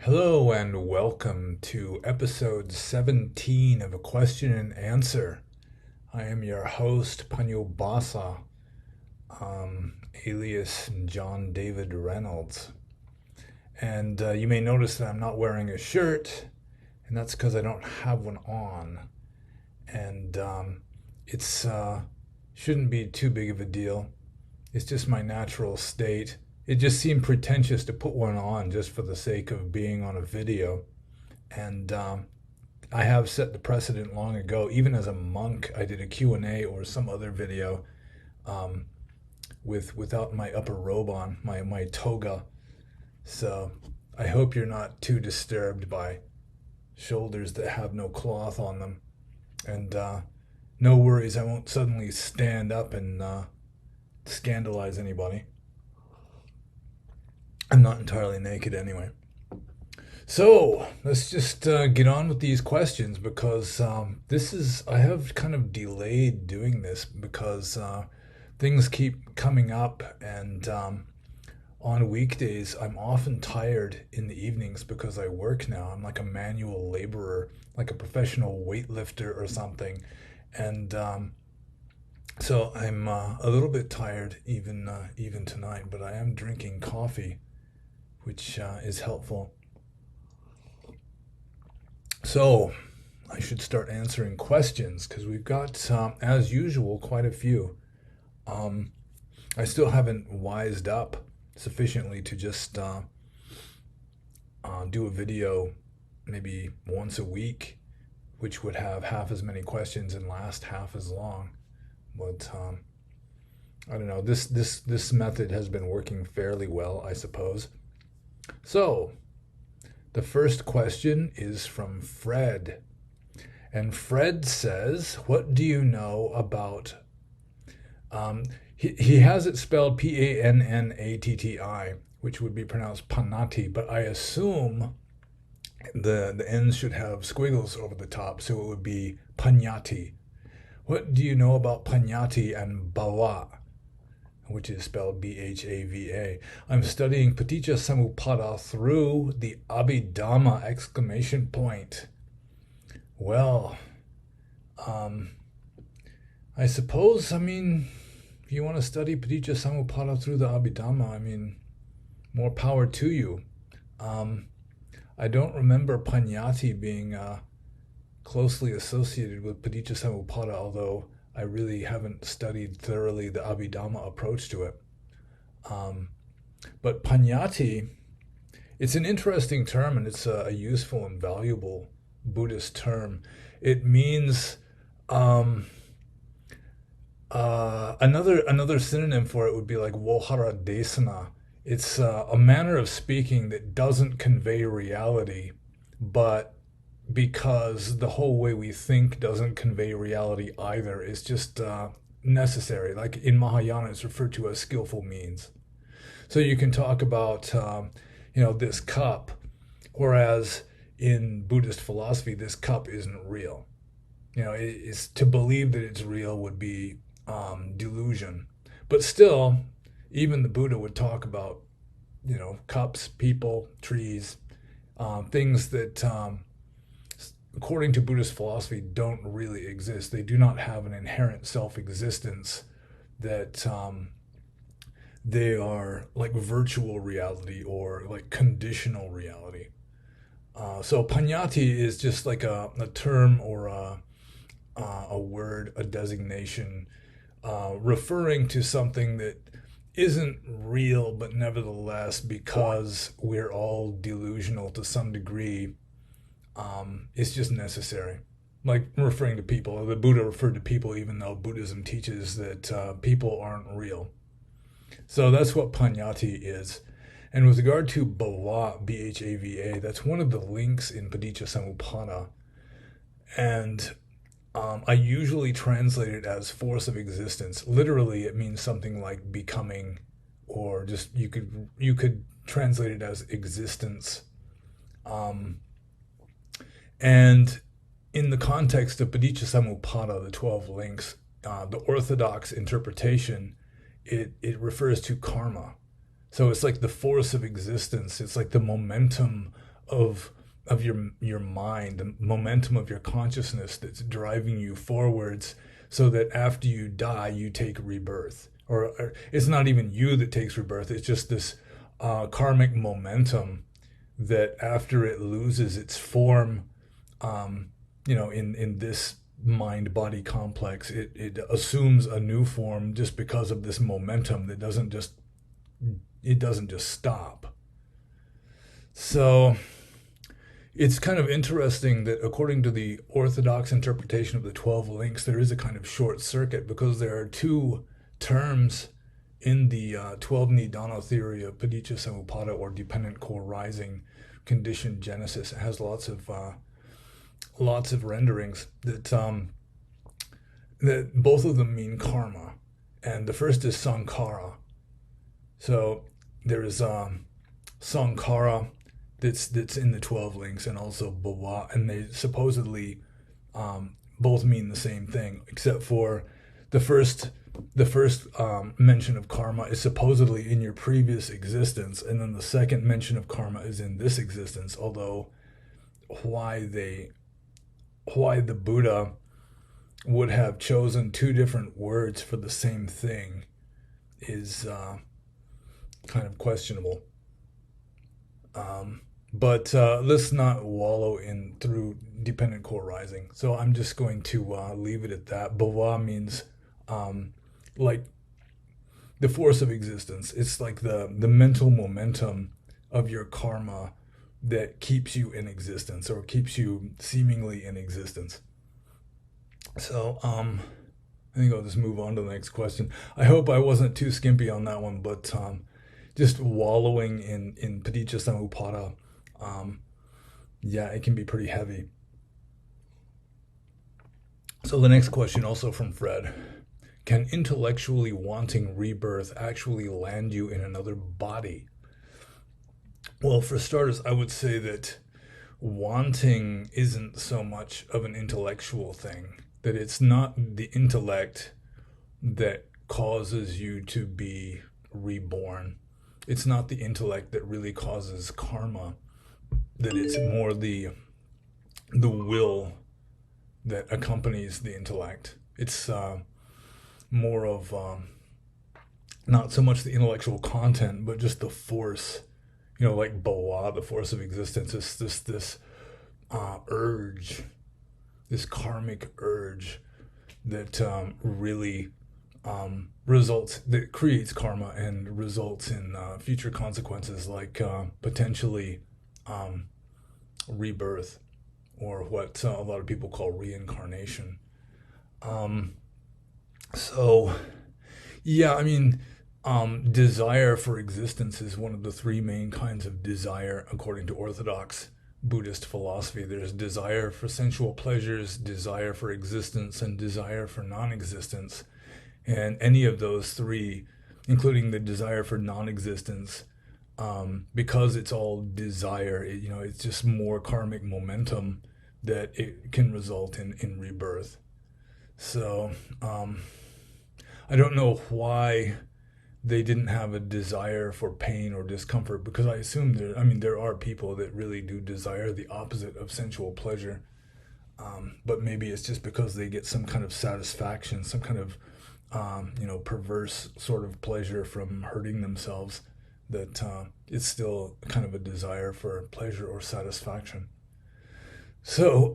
Hello and welcome to episode 17 of A Question and Answer. I am your host, pannobhasa, alias John David Reynolds. And you may notice that I'm not wearing a shirt, and that's because I don't have one on. And it's shouldn't be too big of a deal. It's just my natural state. It just seemed pretentious to put one on just for the sake of being on a video. And I have set the precedent long ago. Even as a monk, I did a Q&A or some other video um, without my upper robe on, my toga. So I hope you're not too disturbed by shoulders that have no cloth on them. And no worries, I won't suddenly stand up and scandalize anybody. I'm not entirely naked anyway. So let's just get on with these questions because I have kind of delayed doing this because things keep coming up, and on weekdays I'm often tired in the evenings because I work now. I'm like a manual laborer, like a professional weightlifter or something. And so I'm a little bit tired even tonight, but I am drinking coffee, which is helpful. So I should start answering questions because we've got, as usual, quite a few. Um, I still haven't wised up sufficiently to just do a video maybe once a week, which would have half as many questions and last half as long. But I don't know. This method has been working fairly well, I suppose. So the first question is from Fred. And Fred says, what do you know about... he has it spelled Pannatti, which would be pronounced Pannatti, but I assume the N's should have squiggles over the top, so it would be Pannatti. What do you know about Pannatti and Bhava, which is spelled Bhava? I'm studying Paticca Samuppada through the Abhidhamma! Exclamation point. Well, I suppose, if you want to study Paticca Samuppada through the Abhidhamma, more power to you. I don't remember Pannatti being closely associated with Paticca Samuppada, although I really haven't studied thoroughly the Abhidhamma approach to it. But Pannatti, it's an interesting term, and it's a useful and valuable Buddhist term. It means another synonym for it would be like Wohara Desana. It's a manner of speaking that doesn't convey reality, but because the whole way we think doesn't convey reality either, it's just necessary. Like in Mahayana, it's referred to as skillful means. So you can talk about, this cup, whereas in Buddhist philosophy, this cup isn't real. It's to believe that it's real would be delusion. But still, even the Buddha would talk about, cups, people, trees, things that, according to Buddhist philosophy, don't really exist. They do not have an inherent self-existence, that they are like virtual reality or like conditional reality. So Pannatti is just like a term or a word, a designation, referring to something that isn't real, but nevertheless, because we're all delusional to some degree, it's just necessary. Like referring to people, the Buddha referred to people even though Buddhism teaches that people aren't real. So that's what Pannatti is. And with regard to Bhava, Bhava, that's one of the links in Paticca Samuppada. And I usually translate it as force of existence. Literally, it means something like becoming, or just you could translate it as existence. And in the context of Paticca Samuppada, the 12 links, the orthodox interpretation, it refers to karma. So it's like the force of existence. It's like the momentum of your mind, the momentum of your consciousness that's driving you forwards, so that after you die, you take rebirth. Or it's not even you that takes rebirth. It's just this karmic momentum that after it loses its form, in this mind body complex, it assumes a new form just because of this momentum that doesn't just stop. So it's kind of interesting that according to the Orthodox interpretation of the 12 links, there is a kind of short circuit, because there are two terms in the 12 Nidana theory of Paticca Samuppada, or dependent co-arising conditioned genesis. It has lots of renderings that both of them mean karma, and the first is sankhara. So there is sankhara that's in the 12 links, and also bhava, and they supposedly both mean the same thing, except for the first mention of karma is supposedly in your previous existence, and then the second mention of karma is in this existence. Although why the Buddha would have chosen two different words for the same thing is kind of questionable. But let's not wallow in through dependent co-arising. So I'm just going to leave it at that. Bhava means like the force of existence. It's like the mental momentum of your karma that keeps you in existence, or keeps you seemingly in existence. So I think I'll just move on to the next question. I hope I wasn't too skimpy on that one, but just wallowing in Paticca Samuppada, yeah, it can be pretty heavy. So the next question, also from Fred: can intellectually wanting rebirth actually land you in another body? Well, for starters, I would say that wanting isn't so much of an intellectual thing, that it's not the intellect that causes you to be reborn. It's not the intellect that really causes karma, that it's more the will that accompanies the intellect. It's more of not so much the intellectual content, but just the force. Like Bawa, the force of existence, is this urge, this karmic urge that really that creates karma and results in future consequences, like potentially rebirth, or what a lot of people call reincarnation. So, yeah, I mean, desire for existence is one of the three main kinds of desire, according to Orthodox Buddhist philosophy. There's desire for sensual pleasures, desire for existence, and desire for non-existence. And any of those three, including the desire for non-existence, because it's all desire, it's just more karmic momentum that it can result in rebirth. So I don't know why they didn't have a desire for pain or discomfort, because I assume there are people that really do desire the opposite of sensual pleasure. But maybe it's just because they get some kind of satisfaction, some kind of perverse sort of pleasure from hurting themselves, that it's still kind of a desire for pleasure or satisfaction. So,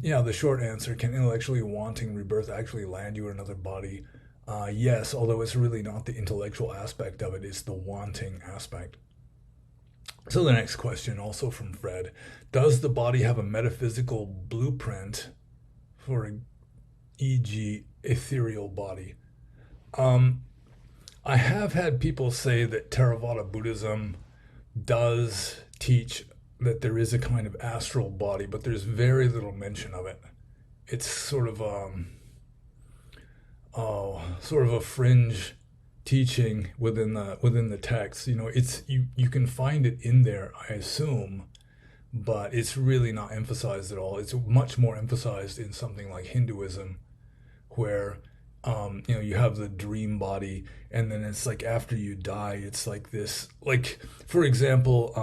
yeah, the short answer: can intellectually wanting rebirth actually land you in another body? Yes, although it's really not the intellectual aspect of it, it's the wanting aspect. So the next question, also from Fred: does the body have a metaphysical blueprint for, e.g., ethereal body? I have had people say that Theravada Buddhism does teach that there is a kind of astral body, but there's very little mention of it. It's sort of a fringe teaching within the text. It's you can find it in there, I assume, but it's really not emphasized at all. It's much more emphasized in something like Hinduism, where you have the dream body, and then it's like after you die, it's like this. Like, for example,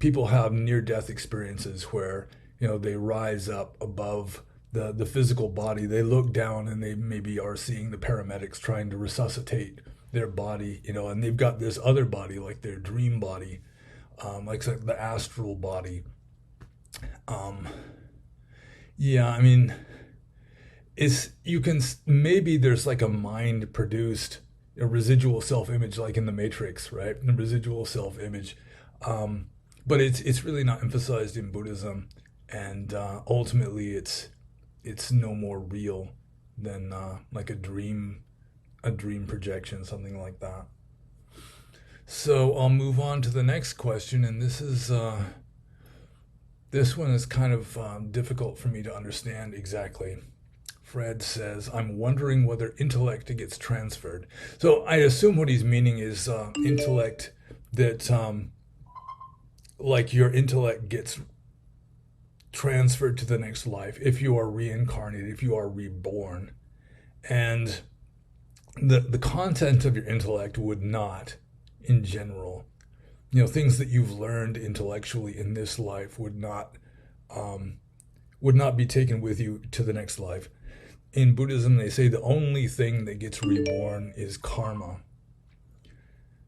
people have near-death experiences where, they rise up above the physical body. They look down and they maybe are seeing the paramedics trying to resuscitate their body, and they've got this other body, like their dream body, like the astral body. Um, yeah, I mean, maybe there's like a mind produced a residual self image, like in the Matrix, right? The residual self image, but it's really not emphasized in Buddhism, and ultimately it's no more real than like a dream projection, something like that. So I'll move on to the next question, and this one is kind of difficult for me to understand exactly. Fred says, I'm wondering whether intellect gets transferred. So I assume what he's meaning is intellect, that like your intellect gets transferred to the next life if you are reincarnated, if you are reborn. And the content of your intellect would not, in general. Things that you've learned intellectually in this life would not be taken with you to the next life. In Buddhism, they say the only thing that gets reborn is karma.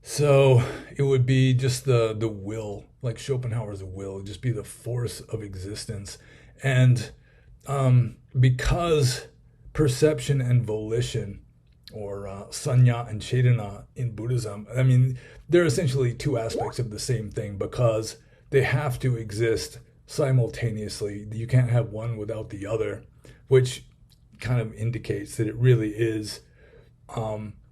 So it would be just the will, like Schopenhauer's will, it'd just be the force of existence. And because perception and volition, or sanya and cetana in Buddhism, I mean, they're essentially two aspects of the same thing because they have to exist simultaneously. You can't have one without the other, which kind of indicates that it really is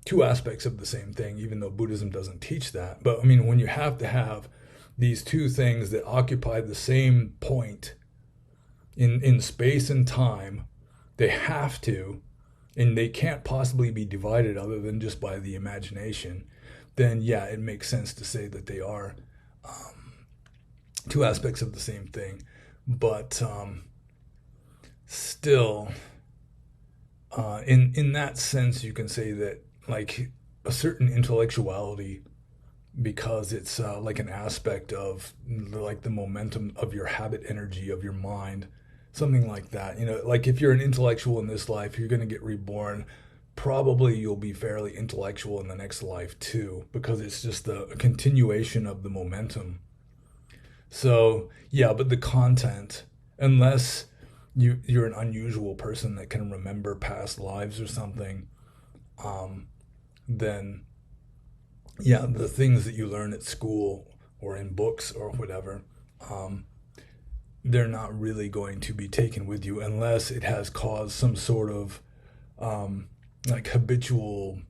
two aspects of the same thing, even though Buddhism doesn't teach that. But I mean, when you have to have these two things that occupy the same point in space and time, they have to, and they can't possibly be divided other than just by the imagination, then yeah, it makes sense to say that they are two aspects of the same thing. But still, in that sense, you can say that like a certain intellectuality, because it's like an aspect of like the momentum of your habit energy of your mind, something like that. Like if you're an intellectual in this life, you're going to get reborn. Probably you'll be fairly intellectual in the next life too, because it's just a continuation of the momentum. So yeah, but the content, unless you're an unusual person that can remember past lives or something, then yeah, the things that you learn at school or in books or whatever, they're not really going to be taken with you unless it has caused some sort of like habitual,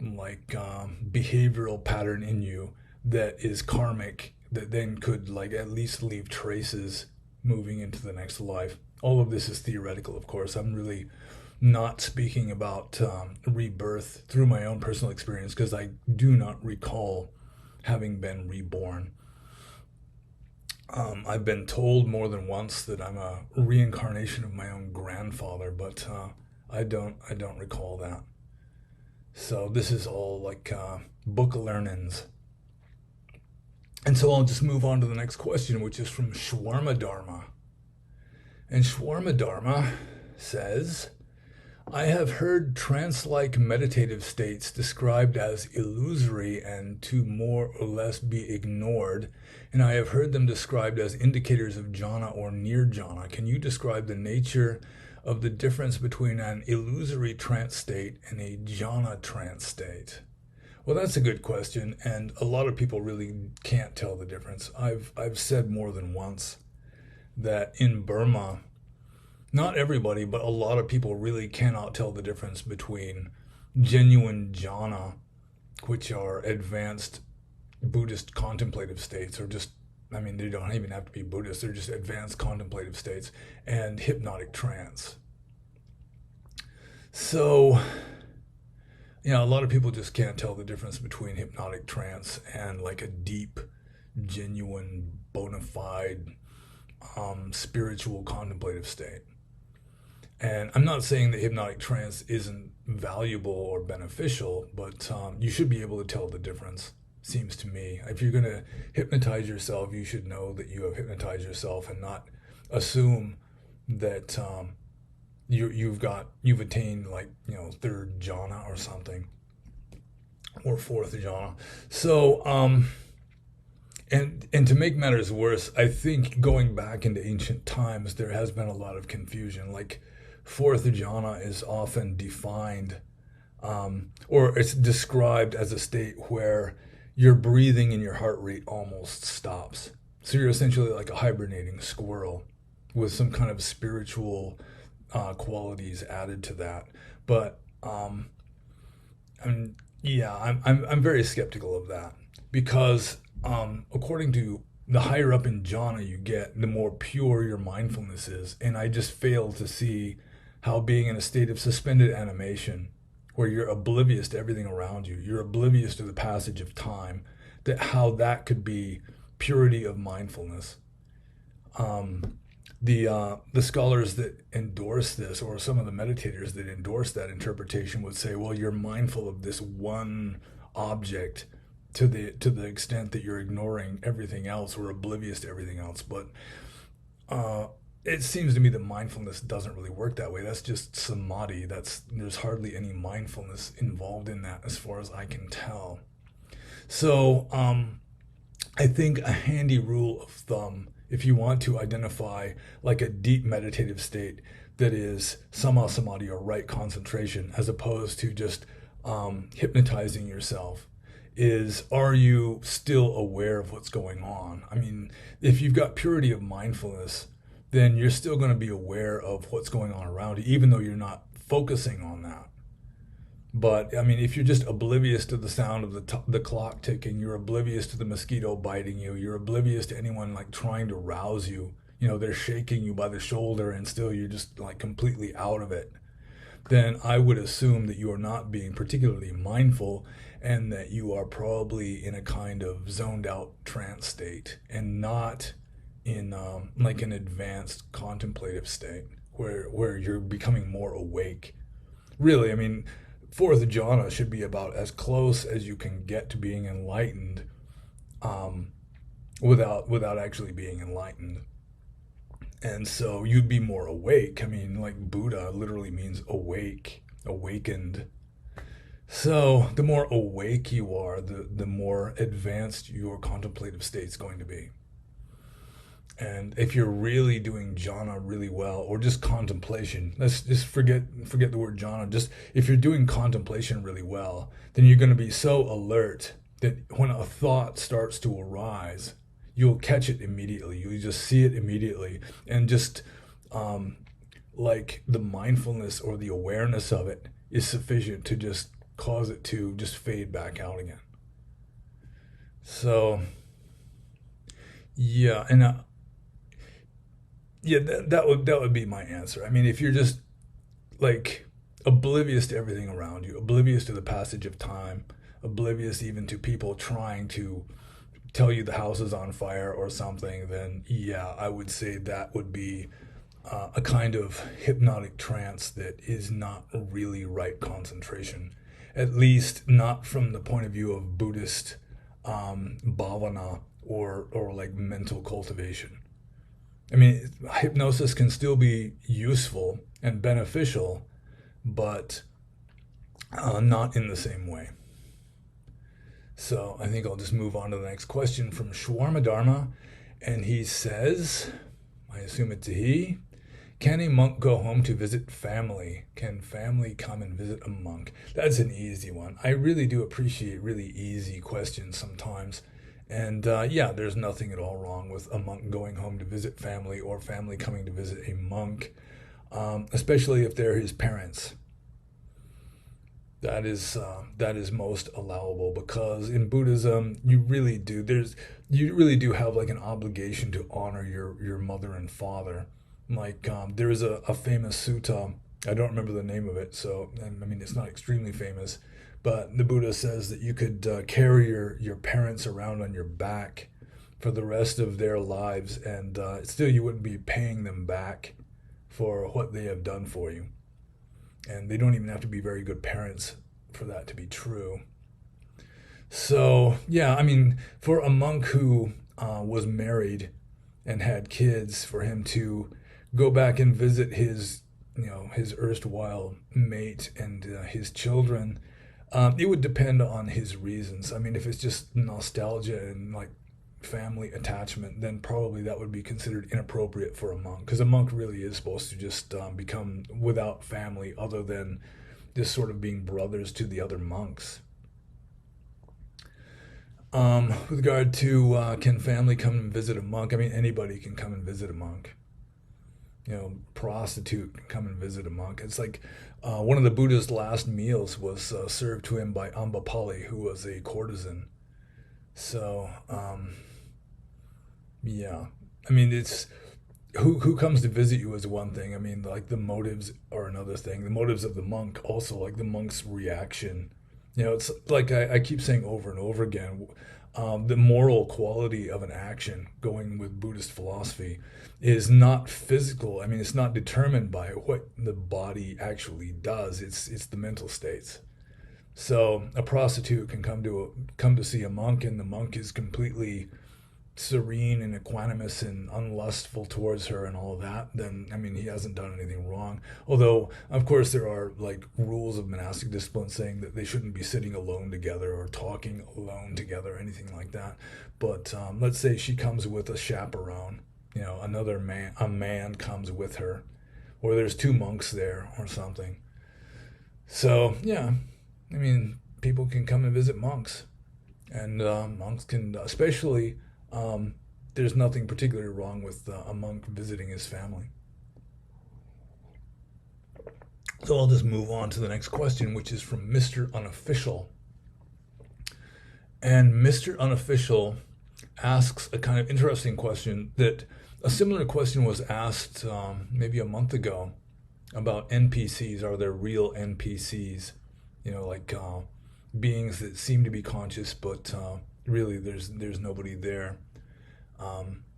like behavioral pattern in you that is karmic, that then could like at least leave traces moving into the next life. All of this is theoretical, of course. I'm really not speaking about rebirth through my own personal experience, because I do not recall having been reborn. I've been told more than once that I'm a reincarnation of my own grandfather, but I don't recall that. So this is all like book learnings. And so I'll just move on to the next question, which is from Shawarma Dharma. And Shawarma Dharma says, I have heard trance-like meditative states described as illusory and to more or less be ignored, and I have heard them described as indicators of jhana or near jhana. Can you describe the nature of the difference between an illusory trance state and a jhana trance state? Well, that's a good question, and a lot of people really can't tell the difference. I've said more than once that in Burma, not everybody, but a lot of people really cannot tell the difference between genuine jhana, which are advanced Buddhist contemplative states, or just, I mean, they don't even have to be Buddhist, they're just advanced contemplative states, and hypnotic trance. So, a lot of people just can't tell the difference between hypnotic trance and like a deep, genuine, bona fide, spiritual contemplative state. And I'm not saying that hypnotic trance isn't valuable or beneficial, but you should be able to tell the difference. seems to me. If you're going to hypnotize yourself, you should know that you have hypnotized yourself and not assume that you've attained, like, third jhana or something, or fourth jhana. So and to make matters worse, I think going back into ancient times, there has been a lot of confusion. Like, fourth jhana is often defined, or it's described as a state where your breathing and your heart rate almost stops. So you're essentially like a hibernating squirrel with some kind of spiritual qualities added to that. But I'm very skeptical of that, because according to the higher up in jhana you get, the more pure your mindfulness is, and I just fail to see how being in a state of suspended animation, where you're oblivious to everything around you, you're oblivious to the passage of time, that how that could be purity of mindfulness. The scholars that endorse this, or some of the meditators that endorse that interpretation, would say, well, you're mindful of this one object to the extent that you're ignoring everything else or oblivious to everything else. But it seems to me that mindfulness doesn't really work that way. That's just samadhi. There's hardly any mindfulness involved in that, as far as I can tell. So I think a handy rule of thumb, if you want to identify like a deep meditative state that is sama samadhi, or right concentration, as opposed to just hypnotizing yourself, is, are you still aware of what's going on? I mean, if you've got purity of mindfulness, then you're still going to be aware of what's going on around you, even though you're not focusing on that. But I mean, if you're just oblivious to the sound of the clock ticking, you're oblivious to the mosquito biting you, you're oblivious to anyone like trying to rouse you, they're shaking you by the shoulder, and still you're just like completely out of it, then I would assume that you are not being particularly mindful, and that you are probably in a kind of zoned out trance state, and not in like an advanced contemplative state where you're becoming more awake. Really, I mean, fourth jhana should be about as close as you can get to being enlightened, without actually being enlightened. And so you'd be more awake. I mean, like, Buddha literally means awake, awakened. So the more awake you are, the more advanced your contemplative state's going to be. And if you're really doing jhana really well, or just contemplation, let's just forget the word jhana. Just if you're doing contemplation really well, then you're going to be so alert that when a thought starts to arise, you'll catch it immediately. You'll just see it immediately, and just like the mindfulness or the awareness of it is sufficient to just cause it to just fade back out again. So yeah, and yeah, that would be my answer. I mean, if you're just like oblivious to everything around you, oblivious to the passage of time, oblivious even to people trying to tell you the house is on fire or something, then yeah, I would say that would be a kind of hypnotic trance that is not really right concentration, at least not from the point of view of Buddhist bhavana, or like mental cultivation. I mean, hypnosis can still be useful and beneficial, but not in the same way. So I think I'll just move on to the next question from Shawarma Dharma. And he says, I assume it's a he, can a monk go home to visit family? Can family come and visit a monk? That's an easy one. I really do appreciate really easy questions sometimes. And yeah, there's nothing at all wrong with a monk going home to visit family, or family coming to visit a monk, especially if they're his parents. That is most allowable, because in Buddhism you really do have like an obligation to honor your mother and father. Like there is a famous sutta. I don't remember the name of it, so I mean it's not extremely famous, but the Buddha says that you could carry your parents around on your back for the rest of their lives, and still you wouldn't be paying them back for what they have done for you. And they don't even have to be very good parents for that to be true. So yeah, I mean, for a monk who was married and had kids, for him to go back and visit his, his erstwhile mate and his children, it would depend on his reasons. I mean, if it's just nostalgia and like family attachment, then probably that would be considered inappropriate for a monk, because a monk really is supposed to just become without family other than just sort of being brothers to the other monks. With regard to can family come and visit a monk? I mean, anybody can come and visit a monk. Prostitute can come and visit a monk. It's like one of the Buddha's last meals was served to him by Ambapali, who was a courtesan. So, yeah. I mean, it's who comes to visit you is one thing. I mean, like the motives are another thing. The motives of the monk also, like the monk's reaction. It's like I keep saying over and over again, the moral quality of an action, going with Buddhist philosophy, is not physical. I mean, it's not determined by what the body actually does. It's the mental states. So a prostitute can come to see a monk, and the monk is completely serene and equanimous and unlustful towards her and all of that, then I mean he hasn't done anything wrong. Although of course there are like rules of monastic discipline saying that they shouldn't be sitting alone together or talking alone together or anything like that. But let's say she comes with a chaperone, another man, a man comes with her, or there's two monks there or something. So yeah, I mean people can come and visit monks, and monks can, especially, um, there's nothing particularly wrong with a monk visiting his family. So I'll just move on to the next question, which is from Mr. Unofficial. And Mr. Unofficial asks a kind of interesting question that a similar question was asked maybe a month ago about NPCs. Are there real NPCs? Like beings that seem to be conscious, but really there's nobody there.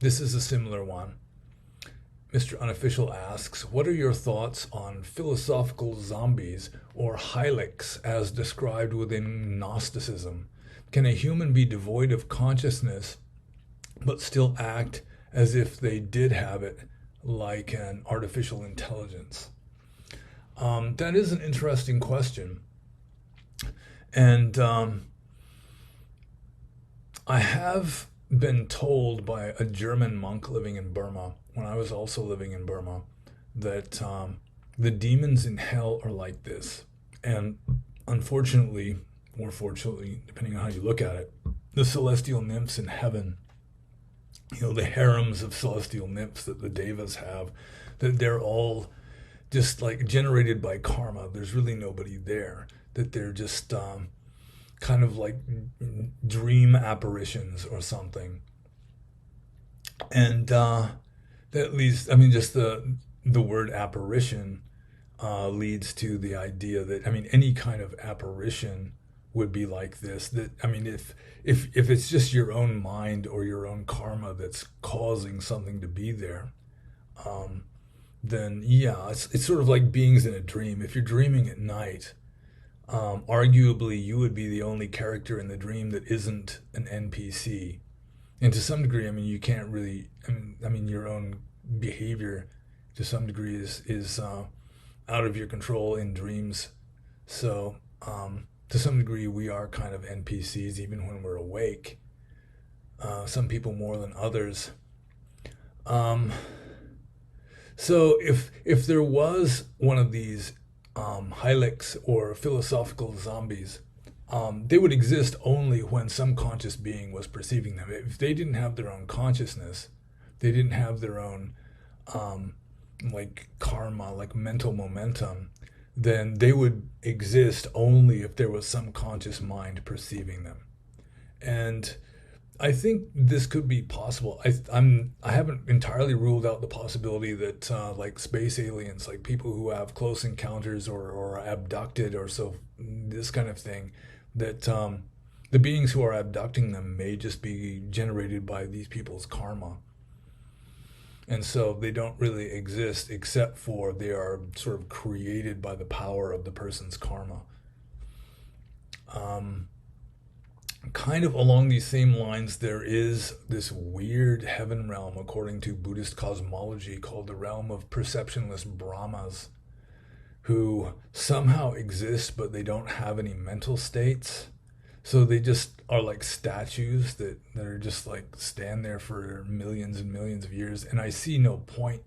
This is a similar one. Mr. Unofficial asks, what are your thoughts on philosophical zombies or hylics as described within Gnosticism? Can a human be devoid of consciousness but still act as if they did have it, like an artificial intelligence? That is an interesting question. And I have been told by a German monk living in Burma, when I was also living in Burma, that the demons in hell are like this. And unfortunately, or fortunately, depending on how you look at it, the celestial nymphs in heaven, the harems of celestial nymphs that the devas have, that they're all just like generated by karma. There's really nobody there. That they're just kind of like dream apparitions or something. And at least, I mean, just the word apparition leads to the idea that, I mean, any kind of apparition would be like this. That, I mean, if it's just your own mind or your own karma that's causing something to be there, um, then yeah, it's sort of like beings in a dream. If you're dreaming at night, arguably you would be the only character in the dream that isn't an NPC. And to some degree, I mean, you can't really. I mean, your own behavior, to some degree, is out of your control in dreams. So, to some degree, we are kind of NPCs even when we're awake. Some people more than others. Um, so, if there was one of these hylics or philosophical zombies, they would exist only when some conscious being was perceiving them. If they didn't have their own consciousness, they didn't have their own um, like karma, like mental momentum, then they would exist only if there was some conscious mind perceiving them. And I think this could be possible. I haven't entirely ruled out the possibility that like space aliens, like people who have close encounters or abducted or so, this kind of thing, that the beings who are abducting them may just be generated by these people's karma, and so they don't really exist except for they are sort of created by the power of the person's karma. Um, kind of along these same lines, there is this weird heaven realm, according to Buddhist cosmology, called the realm of perceptionless Brahmas, who somehow exist, but they don't have any mental states. So they just are like statues that are just like stand there for millions and millions of years. And I see no point.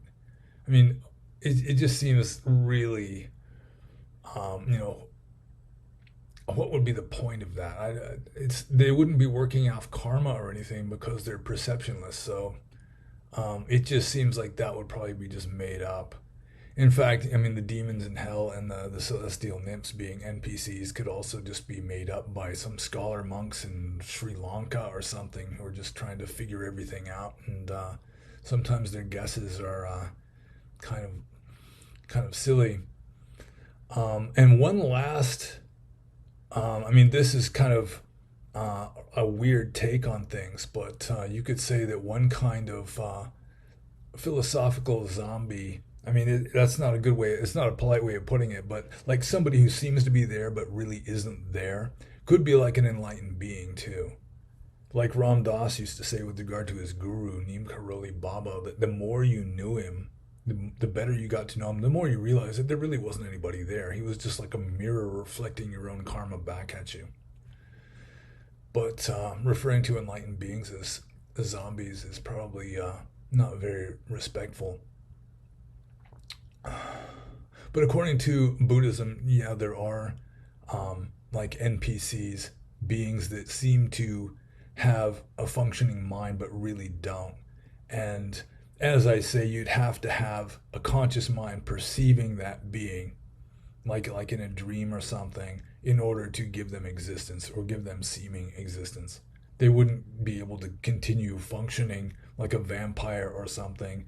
I mean, it just seems really, you know, what would be the point of that? It's they wouldn't be working off karma or anything because they're perceptionless. So it just seems like that would probably be just made up. In fact, I mean, the demons in hell and the celestial nymphs being NPCs could also just be made up by some scholar monks in Sri Lanka or something who are just trying to figure everything out. And sometimes their guesses are kind of kind of silly. And one last, I mean, this is kind of a weird take on things, but you could say that one kind of philosophical zombie. I mean, that's not a good way. It's not a polite way of putting it, but like somebody who seems to be there but really isn't there could be like an enlightened being too. Like Ram Dass used to say with regard to his guru Neem Karoli Baba, that the more you knew him, the better you got to know him, the more you realize that there really wasn't anybody there. He was just like a mirror reflecting your own karma back at you. But referring to enlightened beings as zombies is probably not very respectful. But according to Buddhism, yeah, there are like NPCs, beings that seem to have a functioning mind but really don't. And as I say, you'd have to have a conscious mind perceiving that being, like in a dream or something, in order to give them existence or give them seeming existence. They wouldn't be able to continue functioning like a vampire or something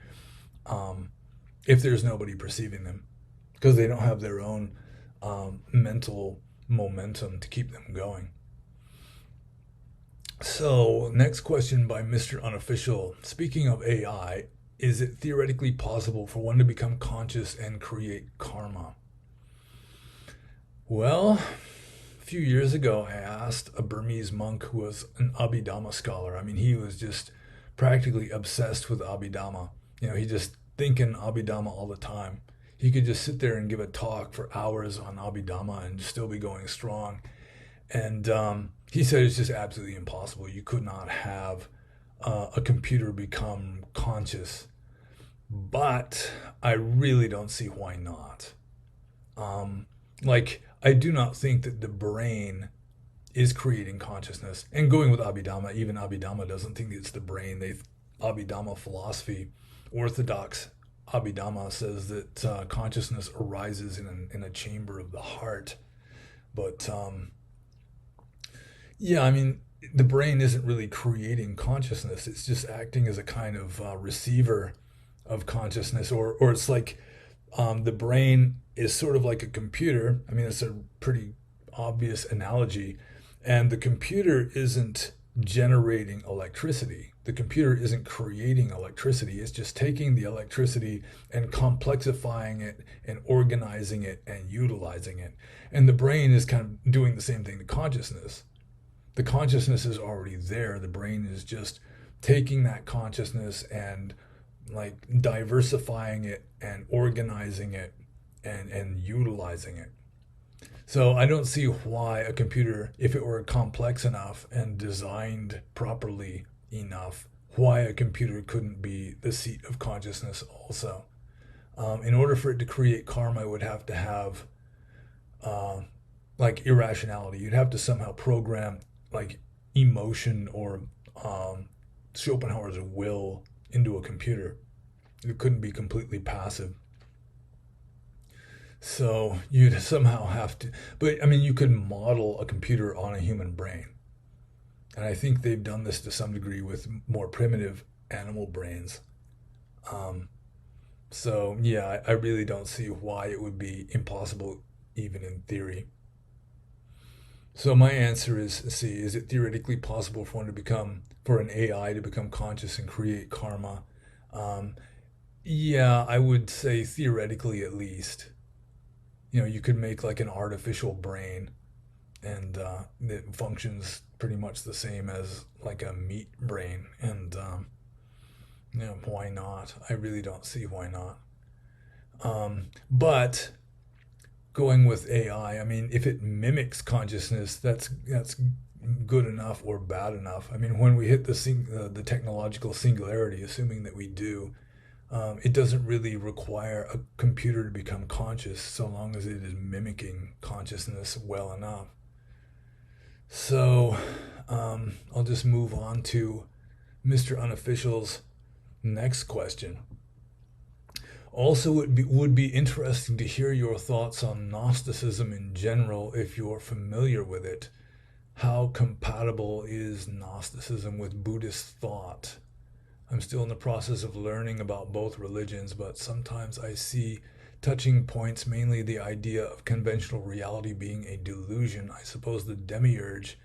if there's nobody perceiving them, because they don't have their own mental momentum to keep them going. So, next question by Mr. Unofficial. Speaking of AI, is it theoretically possible for one to become conscious and create karma? Well, a few years ago, I asked a Burmese monk who was an Abhidhamma scholar. I mean, he was just practically obsessed with Abhidhamma. You know, he just thinking Abhidhamma all the time. He could just sit there and give a talk for hours on Abhidhamma and still be going strong. And he said it's just absolutely impossible. You could not have a computer become conscious. But I really don't see why not. Like, I do not think that the brain is creating consciousness. And going with Abhidhamma, even Abhidhamma doesn't think it's the brain. Abhidhamma philosophy, orthodox Abhidhamma says that consciousness arises in a chamber of the heart. But yeah, I mean, the brain isn't really creating consciousness. It's just acting as a kind of receiver of consciousness, or it's like the brain is sort of like a computer. I mean, it's a pretty obvious analogy. And the computer isn't generating electricity. The computer isn't creating electricity. It's just taking the electricity and complexifying it and organizing it and utilizing it. And the brain is kind of doing the same thing to consciousness. The consciousness is already there. The brain is just taking that consciousness and like diversifying it and organizing it and utilizing it. So I don't see why a computer, if it were complex enough and designed properly enough, why a computer couldn't be the seat of consciousness also. In order for it to create karma, it would have to have like irrationality. You'd have to somehow program like emotion or Schopenhauer's will into a computer. It couldn't be completely passive. So you'd somehow have to, but I mean, you could model a computer on a human brain. And I think they've done this to some degree with more primitive animal brains. Um, so yeah, I really don't see why it would be impossible, even in theory. So my answer is C. Is it theoretically possible for for an AI to become conscious and create karma? Um, yeah, I would say theoretically at least. You know, you could make like an artificial brain and it functions pretty much the same as like a meat brain. And why not? I really don't see why not. But going with AI, I mean, if it mimics consciousness, that's good enough or bad enough. I mean, when we hit the technological singularity, assuming that we do, it doesn't really require a computer to become conscious so long as it is mimicking consciousness well enough. So I'll just move on to Mr. Unofficial's next question. Also, it would be interesting to hear your thoughts on Gnosticism in general if you're familiar with it. How compatible is Gnosticism with Buddhist thought? I'm still in the process of learning about both religions, but sometimes I see touching points, mainly the idea of conventional reality being a delusion. I suppose the demiurge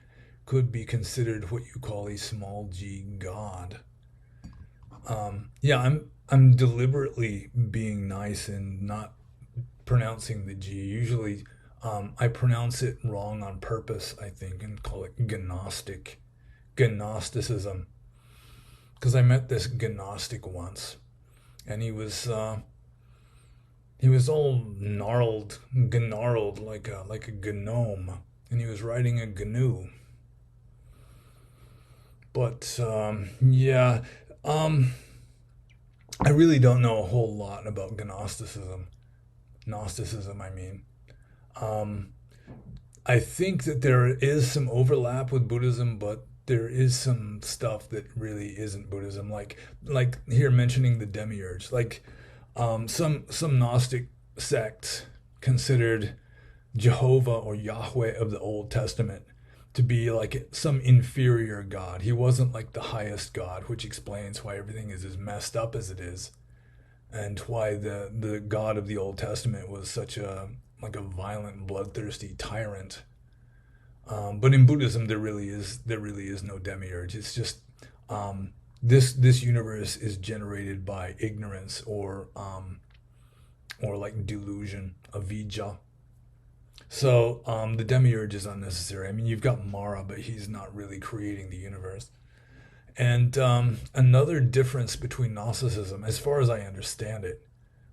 could be considered what you call a small g god. Yeah, I'm deliberately being nice and not pronouncing the G. Usually, I pronounce it wrong on purpose, I think, and call it Gnosticism. Because I met this Gnostic once, and he was all gnarled like a gnome, and he was riding a GNU. But yeah, um, I really don't know a whole lot about Gnosticism, I mean. Um, I think that there is some overlap with Buddhism, but there is some stuff that really isn't Buddhism. Like here mentioning the demiurge. Like some Gnostic sects considered Jehovah or Yahweh of the Old Testament to be like some inferior god. He wasn't like the highest god, which explains why everything is as messed up as it is, and why the God of the Old Testament was such a like a violent, bloodthirsty tyrant. But in Buddhism, there really is no demiurge. It's just this universe is generated by ignorance or like delusion, avijja. So the demiurge is unnecessary. I mean, you've got Mara, but he's not really creating the universe. And another difference between Gnosticism, as far as I understand it,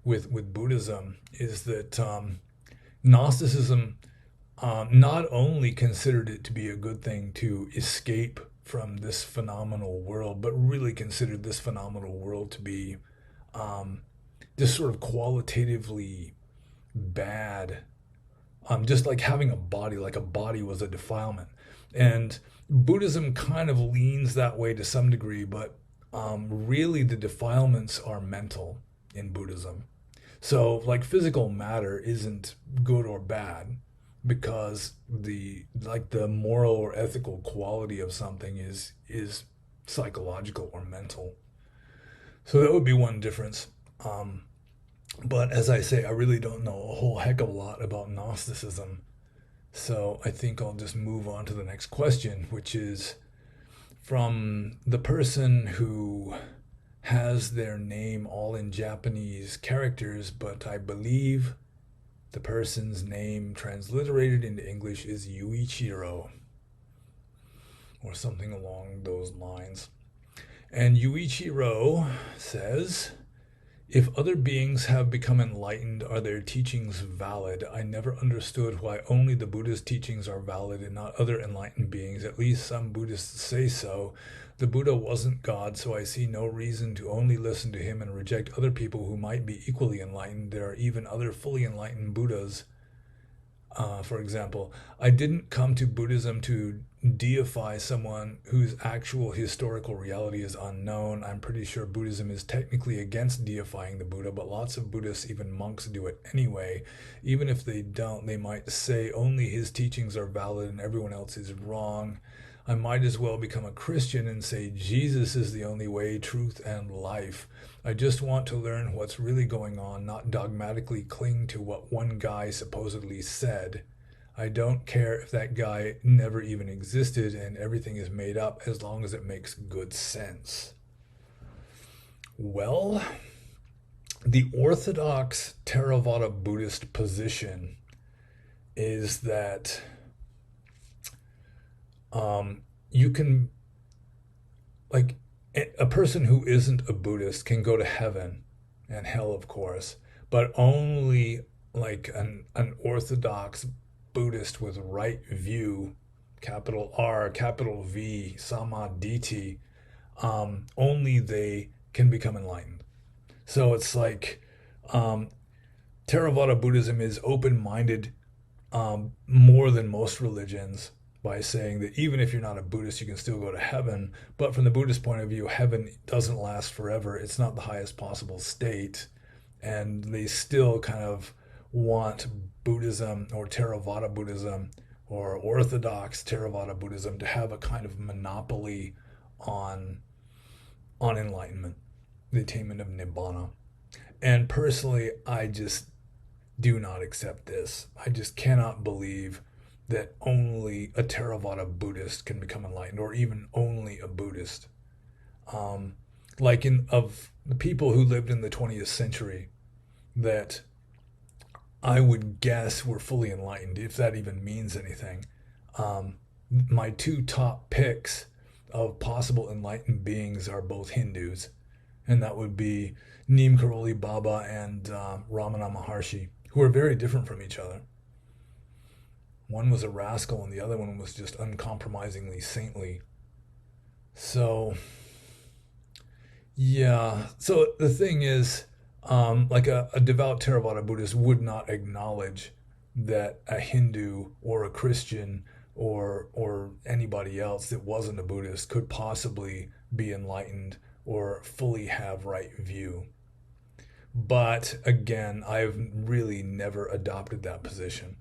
with Buddhism, is that Gnosticism not only considered it to be a good thing to escape from this phenomenal world, but really considered this phenomenal world to be just sort of qualitatively bad. Just like having a body, like a body was a defilement. And Buddhism kind of leans that way to some degree, but really the defilements are mental in Buddhism. So, like physical matter isn't good or bad because the moral or ethical quality of something is psychological or mental. So that would be one difference. But as I say, I really don't know a whole heck of a lot about Gnosticism. So I think I'll just move on to the next question, which is from the person who has their name all in Japanese characters, but I believe the person's name transliterated into English is Yuichiro or something along those lines. And Yuichiro says, if other beings have become enlightened, are their teachings valid? I never understood why only the Buddhist teachings are valid and not other enlightened beings. At least some Buddhists say so. The Buddha wasn't God, so I see no reason to only listen to him and reject other people who might be equally enlightened. There are even other fully enlightened Buddhas. For example, I didn't come to Buddhism to deify someone whose actual historical reality is unknown. I'm pretty sure Buddhism is technically against deifying the Buddha, but lots of Buddhists, even monks, do it anyway. Even if they don't, they might say only his teachings are valid and everyone else is wrong. I might as well become a Christian and say Jesus is the only way, truth, and life. I just want to learn what's really going on, not dogmatically cling to what one guy supposedly said. I don't care if that guy never even existed and everything is made up as long as it makes good sense. Well, the orthodox Theravada Buddhist position is that You can, like, a person who isn't a Buddhist can go to heaven and hell, of course, but only like an orthodox Buddhist with right view, capital R, capital V, samadhi, only they can become enlightened. So it's like um, Theravada Buddhism is open minded more than most religions by saying that even if you're not a Buddhist, you can still go to heaven. But from the Buddhist point of view, heaven doesn't last forever. It's not the highest possible state. And they still kind of want Buddhism or Theravada Buddhism or Orthodox Theravada Buddhism to have a kind of monopoly on enlightenment, the attainment of nibbana. And personally, I just do not accept this. I just cannot believe that only a Theravada Buddhist can become enlightened, or even only a Buddhist. Um, like in of the people who lived in the 20th century, that I would guess were fully enlightened, if that even means anything. Um, my two top picks of possible enlightened beings are both Hindus, and that would be Neem Karoli Baba and Ramana Maharshi, who are very different from each other. One was a rascal, and the other one was just uncompromisingly saintly. So, yeah. So the thing is, like a devout Theravada Buddhist would not acknowledge that a Hindu or a Christian or anybody else that wasn't a Buddhist could possibly be enlightened or fully have right view. But again, I've really never adopted that position.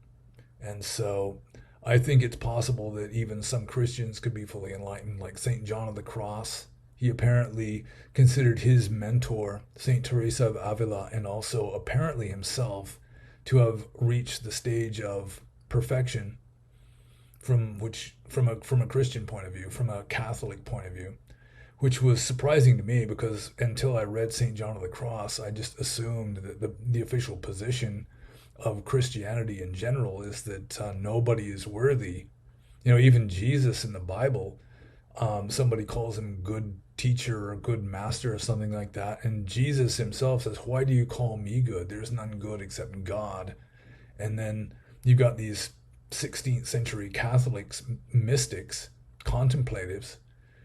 And so I think it's possible that even some Christians could be fully enlightened, like St. John of the Cross. He apparently considered his mentor, St. Teresa of Avila, and also apparently himself, to have reached the stage of perfection from a Christian point of view, from a Catholic point of view, which was surprising to me because until I read St. John of the Cross, I just assumed that the official position of Christianity in general is that nobody is worthy. You know, even Jesus in the Bible, somebody calls him good teacher or good master or something like that. And Jesus himself says, "Why do you call me good? There's none good except God." And then you've got these 16th century Catholics, mystics, contemplatives,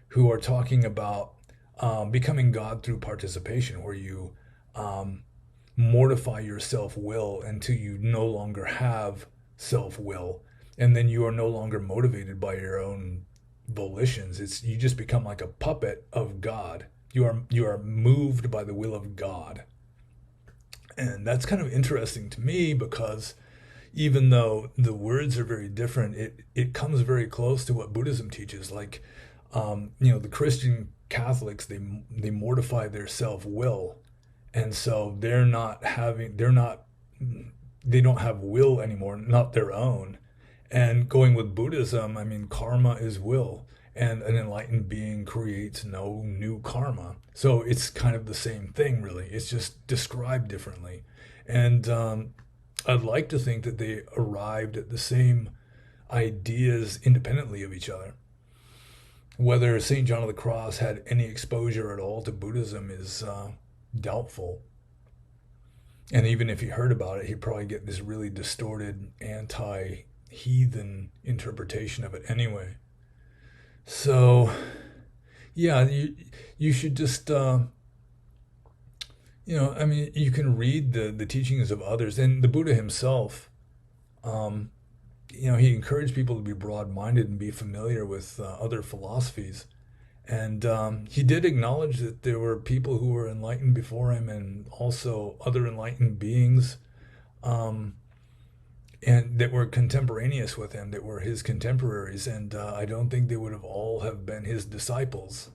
who are talking about becoming God through participation, where you um, mortify your self will until you no longer have self will, and then you are no longer motivated by your own volitions. It's you just become like a puppet of God. You are moved by the will of God, and that's kind of interesting to me because even though the words are very different, it comes very close to what Buddhism teaches. Like, the Christian Catholics, they mortify their self will, and so they don't have will anymore, not their own. And going with Buddhism, I mean, karma is will, and an enlightened being creates no new karma. So it's kind of the same thing, really. It's just described differently. And I'd like to think that they arrived at the same ideas independently of each other. Whether St. John of the Cross had any exposure at all to Buddhism is doubtful. And even if he heard about it, he'd probably get this really distorted anti heathen interpretation of it anyway. So, yeah, you should just, I mean, you can read the teachings of others. And the Buddha himself, um, he encouraged people to be broad minded and be familiar with other philosophies. And he did acknowledge that there were people who were enlightened before him and also other enlightened beings, um, and that were contemporaneous with him, that were his contemporaries. And I don't think they would have all have been his disciples.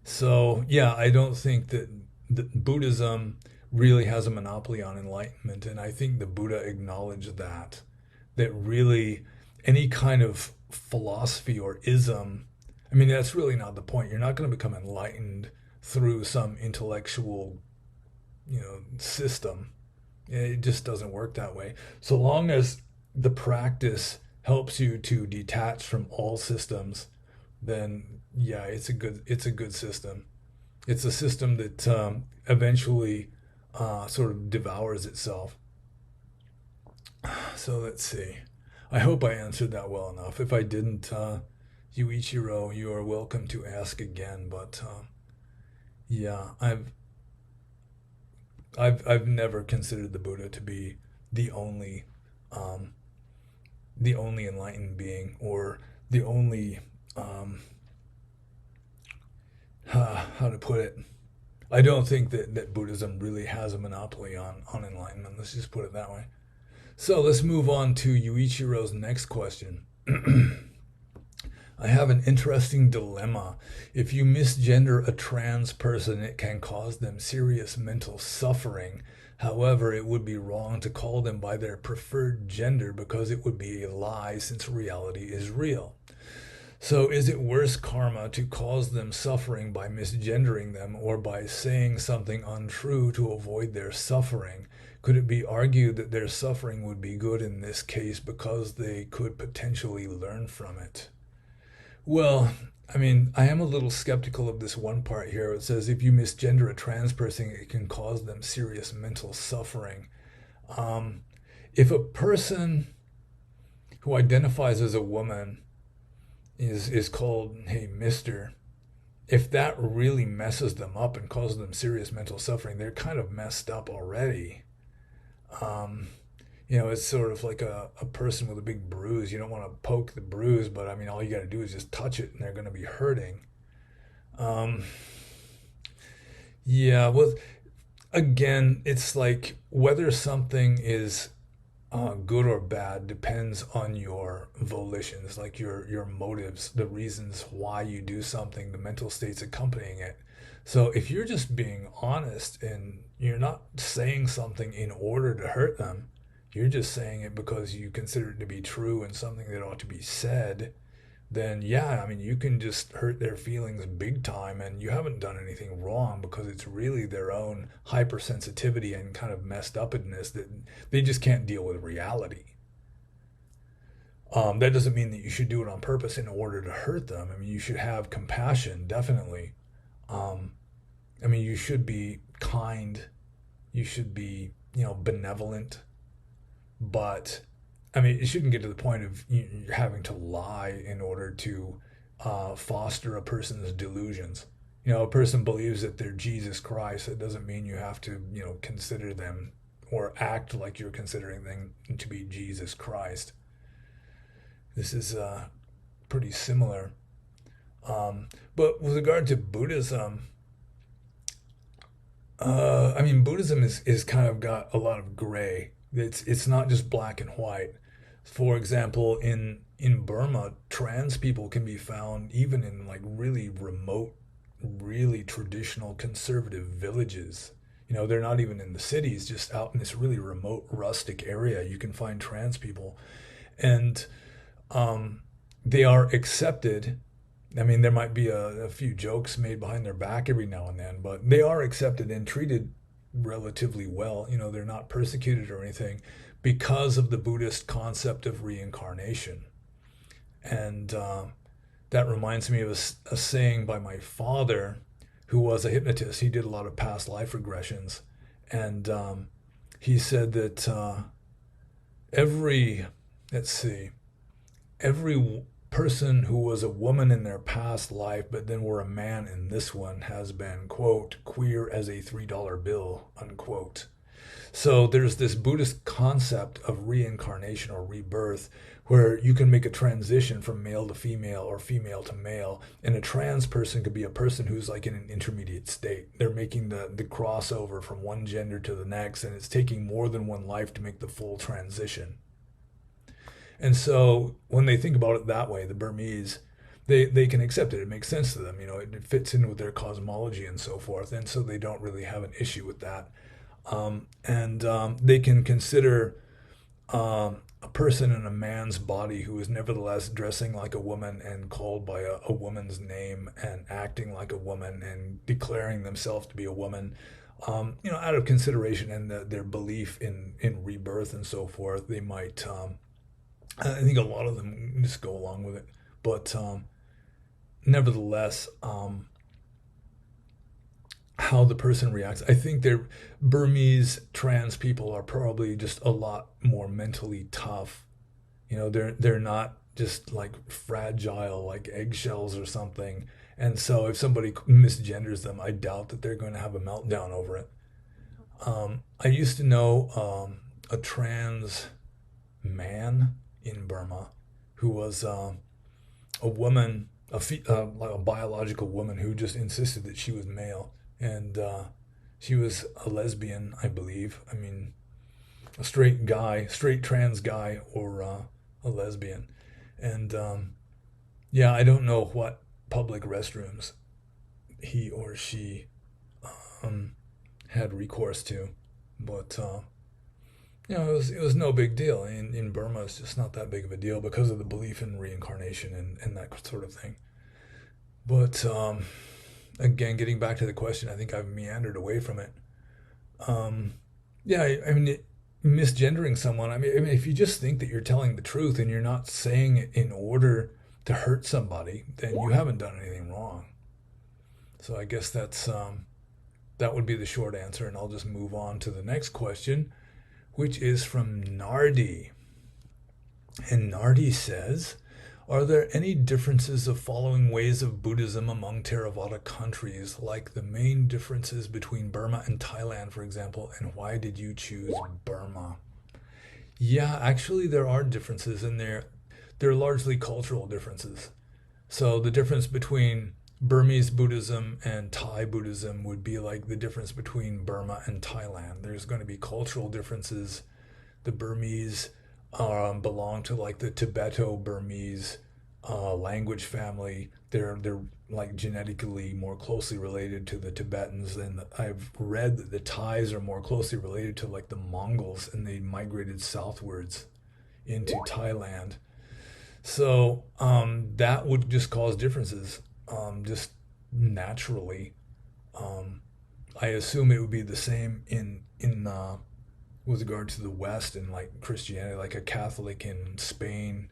So yeah, I don't think that Buddhism really has a monopoly on enlightenment. And I think the Buddha acknowledged that really any kind of philosophy or ism, I mean, that's really not the point. You're not going to become enlightened through some intellectual, system. It just doesn't work that way. So long as the practice helps you to detach from all systems, then yeah, it's a good system. It's a system that eventually sort of devours itself. So let's see. I hope I answered that well enough. If I didn't, Yuichiro, you are welcome to ask again. But yeah, I've never considered the Buddha to be the only um, the only enlightened being, or the only how to put it. I don't think that Buddhism really has a monopoly on enlightenment. Let's just put it that way. So let's move on to Yuichiro's next question. I have an interesting dilemma. If you misgender a trans person, it can cause them serious mental suffering. However, it would be wrong to call them by their preferred gender because it would be a lie since reality is real. So, is it worse karma to cause them suffering by misgendering them or by saying something untrue to avoid their suffering? Could it be argued that their suffering would be good in this case because they could potentially learn from it? Well, I mean, I am a little skeptical of this one part here. It says if you misgender a trans person, it can cause them serious mental suffering. Um, if a person who identifies as a woman is called, hey, Mister, if that really messes them up and causes them serious mental suffering, they're kind of messed up already. Um, it's sort of like a person with a big bruise. You don't want to poke the bruise, but I mean, all you got to do is just touch it and they're going to be hurting. Um, yeah, well, again, it's like whether something is good or bad depends on your volitions, like your motives, the reasons why you do something, the mental states accompanying it. So if you're just being honest and you're not saying something in order to hurt them, you're just saying it because you consider it to be true and something that ought to be said, then yeah, I mean, you can just hurt their feelings big time and you haven't done anything wrong because it's really their own hypersensitivity and kind of messed upness that they just can't deal with reality. That doesn't mean that you should do it on purpose in order to hurt them. I mean, you should have compassion, definitely. Um, I mean, you should be kind, you should be, benevolent, but I mean, it shouldn't get to the point of you having to lie in order to foster a person's delusions. A person believes that they're Jesus Christ. It doesn't mean you have to, consider them or act like you're considering them to be Jesus Christ. This is pretty similar. But with regard to Buddhism, I mean, Buddhism is kind of got a lot of gray. It's not just black and white. For example, in Burma, trans people can be found even in like really remote, really traditional conservative villages. They're not even in the cities, just out in this really remote, rustic area. You can find trans people, and um, they are accepted. I mean, there might be a few jokes made behind their back every now and then, but they are accepted and treated relatively well. They're not persecuted or anything because of the Buddhist concept of reincarnation. And that reminds me of a saying by my father, who was a hypnotist. He did a lot of past life regressions. And he said that every, let's see, every person who was a woman in their past life but then were a man in this one has been, quote, queer as a $3 bill, unquote. So there's this Buddhist concept of reincarnation or rebirth where you can make a transition from male to female or female to male. And a trans person could be a person who's like in an intermediate state. They're making the crossover from one gender to the next, and it's taking more than one life to make the full transition. And so when they think about it that way, the Burmese, they can accept it. It makes sense to them. It fits in with their cosmology and so forth. And so they don't really have an issue with that. And they can consider a person in a man's body who is nevertheless dressing like a woman and called by a woman's name and acting like a woman and declaring themselves to be a woman, out of consideration and their belief in rebirth and so forth. They might I think a lot of them just go along with it. But nevertheless, how the person reacts, I think they're Burmese trans people are probably just a lot more mentally tough. You know, they're not just like fragile like eggshells or something. And so if somebody misgenders them, I doubt that they're going to have a meltdown over it. I used to know a trans man in Burma who was a woman, like a biological woman who just insisted that she was male, and she was a lesbian, I believe. I mean, a straight guy, straight trans guy, or a lesbian, and yeah, I don't know what public restrooms he or she um, had recourse to, but it was no big deal. In Burma, it's just not that big of a deal because of the belief in reincarnation and that sort of thing. But again, getting back to the question, I think I've meandered away from it. Um, yeah, I mean, misgendering someone. I mean, if you just think that you're telling the truth and you're not saying it in order to hurt somebody, then you haven't done anything wrong. So I guess that would be the short answer, and I'll just move on to the next question, which is from Nardi. And Nardi says, are there any differences of following ways of Buddhism among Theravada countries, like the main differences between Burma and Thailand, for example, and why did you choose Burma? Yeah, actually, there are differences in there. They're largely cultural differences. So the difference between Burmese Buddhism and Thai Buddhism would be like the difference between Burma and Thailand. There's going to be cultural differences. The Burmese belong to like the Tibeto-Burmese language family. They're like genetically more closely related to the Tibetans, and I've read that the Thais are more closely related to like the Mongols, and they migrated southwards into Thailand. So that would just cause differences, just naturally. Um, I assume it would be the same in with regard to the West and like Christianity. Like a Catholic in Spain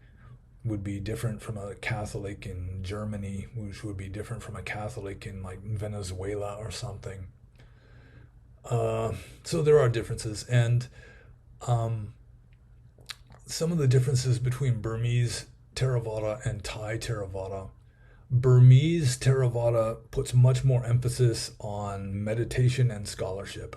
would be different from a Catholic in Germany, which would be different from a Catholic in like Venezuela or something. So there are differences, and um, some of the differences between Burmese Theravada and Thai Theravada. Burmese Theravada puts much more emphasis on meditation and scholarship,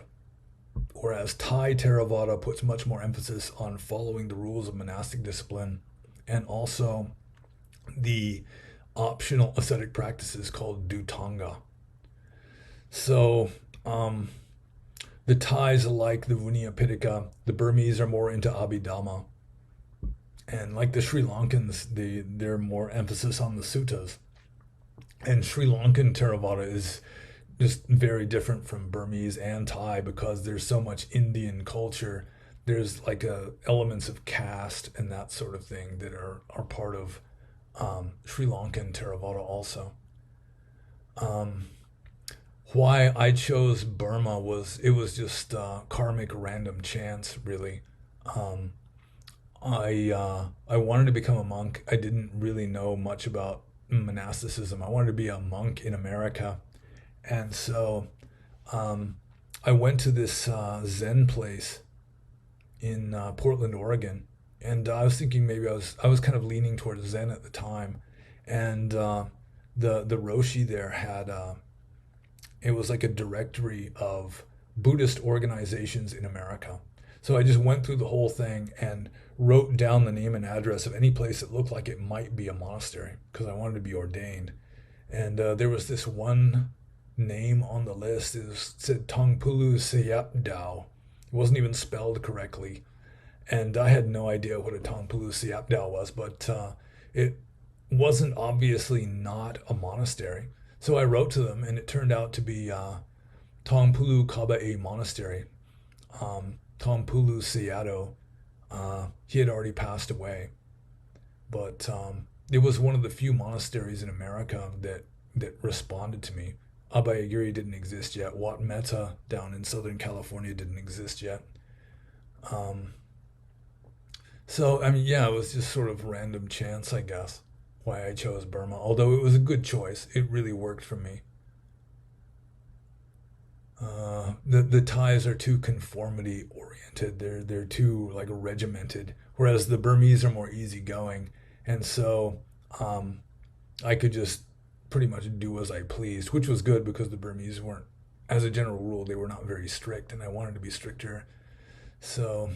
whereas Thai Theravada puts much more emphasis on following the rules of monastic discipline and also the optional ascetic practices called Dutanga. So the Thais are like the Vinaya Pitaka, the Burmese are more into Abhidhamma, and like the Sri Lankans, they're more emphasis on the suttas. And Sri Lankan Theravada is just very different from Burmese and Thai because there's so much Indian culture. There's like elements of caste and that sort of thing that are part of Sri Lankan Theravada also. Um, why I chose Burma was it was just karmic random chance, really. Um, I wanted to become a monk. I didn't really know much about monasticism. I wanted to be a monk in America, and so um, I went to this Zen place in Portland, Oregon, and I was thinking maybe I was kind of leaning towards Zen at the time, and the Roshi there had it was like a directory of Buddhist organizations in America. So I just went through the whole thing and wrote down the name and address of any place that looked like it might be a monastery because I wanted to be ordained. And there was this one name on the list. Said Tongpulu Sayap Dao. It wasn't even spelled correctly. And I had no idea what a Tongpulu Sayap Dao was, but it wasn't obviously not a monastery. So I wrote to them, and it turned out to be Tongpulu Kaba Monastery. Tongpulu Sayadaw, he had already passed away, but it was one of the few monasteries in America that responded to me. Abhayagiri didn't exist yet. Wat Metta down in Southern California didn't exist yet. Um, So, I mean, yeah, it was just sort of random chance, I guess, why I chose Burma. Although it was a good choice, it really worked for me. The Thais are too conformity oriented. They're too like regimented, whereas the Burmese are more easygoing, and so um, I could just pretty much do as I pleased, which was good because the Burmese weren't, as a general rule, they were not very strict, and I wanted to be stricter. So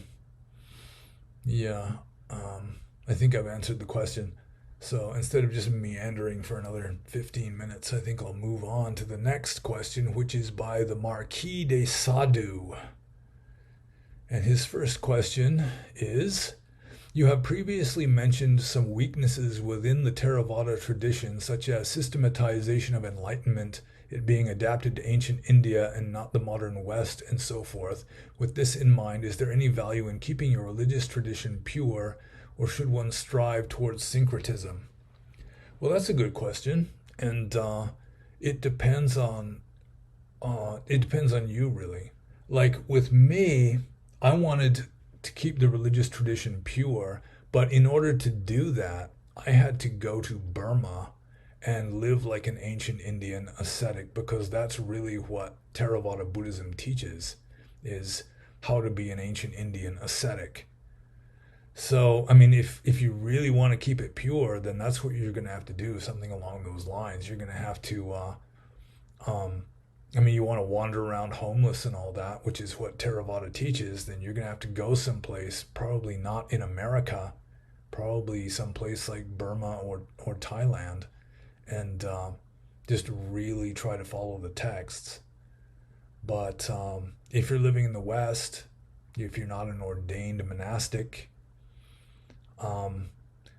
yeah, I think I've answered the question. So instead of just meandering for another 15 minutes, I think I'll move on to the next question, which is by the Marquis de Sadu. And his first question is: You have previously mentioned some weaknesses within the Theravada tradition, such as systematization of enlightenment, it being adapted to ancient India and not the modern West, and so forth. With this in mind, is there any value in keeping your religious tradition pure, or should one strive towards syncretism? Well, that's a good question, and it depends on it depends on you really. Like with me, I wanted to keep the religious tradition pure, but in order to do that, I had to go to Burma and live like an ancient Indian ascetic because that's really what Theravada Buddhism teaches is how to be an ancient Indian ascetic. So, I mean, if you really want to keep it pure, then that's what you're going to have to do, something along those lines. You're going to have to um, I mean, you want to wander around homeless and all that, which is what Theravada teaches, then you're going to have to go someplace, probably not in America, probably someplace like Burma or Thailand, and just really try to follow the texts. But if you're living in the West, if you're not an ordained monastic, um,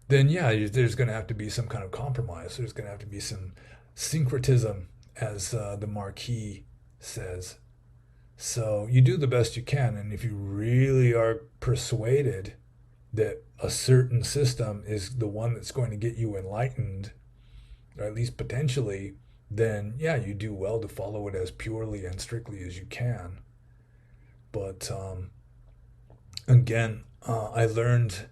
then yeah, there's going to have to be some kind of compromise. There's going to have to be some syncretism, as the Marquis says. So you do the best you can, and if you really are persuaded that a certain system is the one that's going to get you enlightened, or at least potentially, then yeah, you do well to follow it as purely and strictly as you can. But again, I learned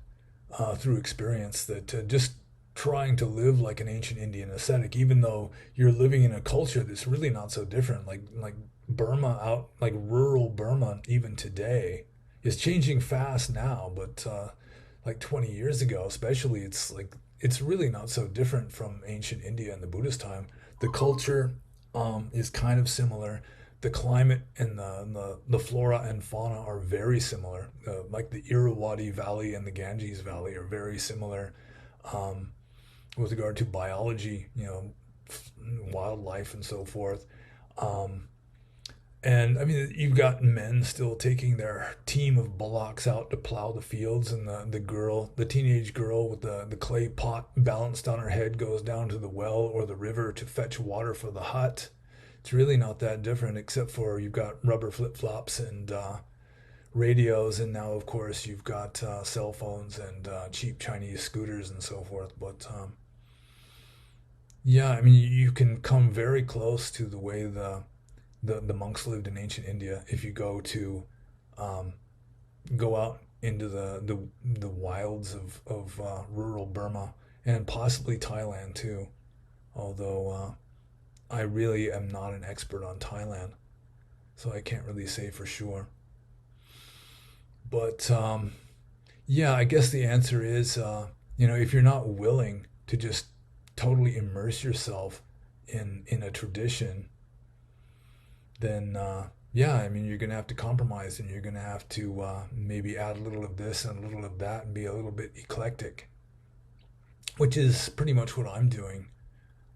through experience that just trying to live like an ancient Indian ascetic, even though you're living in a culture that's really not so different, like Burma out, like rural Burma, even today, is changing fast now, but like 20 years ago, especially, it's really not so different from ancient India in the Buddhist time. The culture is kind of similar. The climate and the flora and fauna are very similar. Like the Irrawaddy Valley and the Ganges Valley are very similar um, with regard to biology, wildlife and so forth. Um, and I mean, you've got men still taking their team of bullocks out to plow the fields, and the teenage girl with the clay pot balanced on her head goes down to the well or the river to fetch water for the hut. It's really not that different, except for you've got rubber flip flops and radios, and now, of course, you've got cell phones and cheap Chinese scooters and so forth. But yeah, I mean, you can come very close to the way the monks lived in ancient India if you um, go out into the wilds of rural Burma and possibly Thailand too. Although I really am not an expert on Thailand, so I can't really say for sure. But yeah, I guess the answer is, if you're not willing to just totally immerse yourself in a tradition, then yeah, I mean, you're going to have to compromise, and you're going to have to maybe add a little of this and a little of that and be a little bit eclectic, which is pretty much what I'm doing.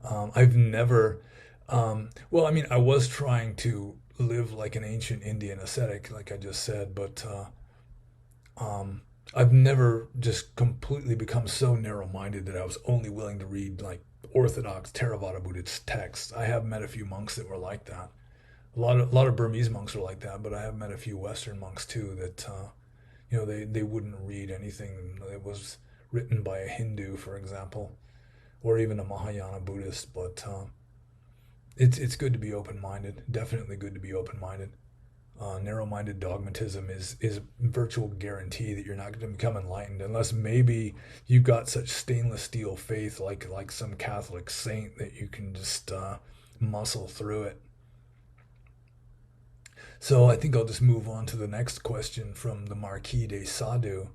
I've never, well, I mean, I was trying to live like an ancient Indian ascetic, like I just said, but um, I've never just completely become so narrow minded that I was only willing to read like Orthodox Theravada Buddhist texts. I have met a few monks that were like that. A lot of Burmese monks are like that, but I have met a few Western monks too that they wouldn't read anything that was written by a Hindu, for example, or even a Mahayana Buddhist. But it's good to be open minded. Definitely good to be open minded. Narrow-minded dogmatism is virtual guarantee that you're not going to become enlightened unless maybe you've got such stainless steel faith like some Catholic saint that you can just muscle through it. So I think I'll just move on to the next question from the Marquis de Sade.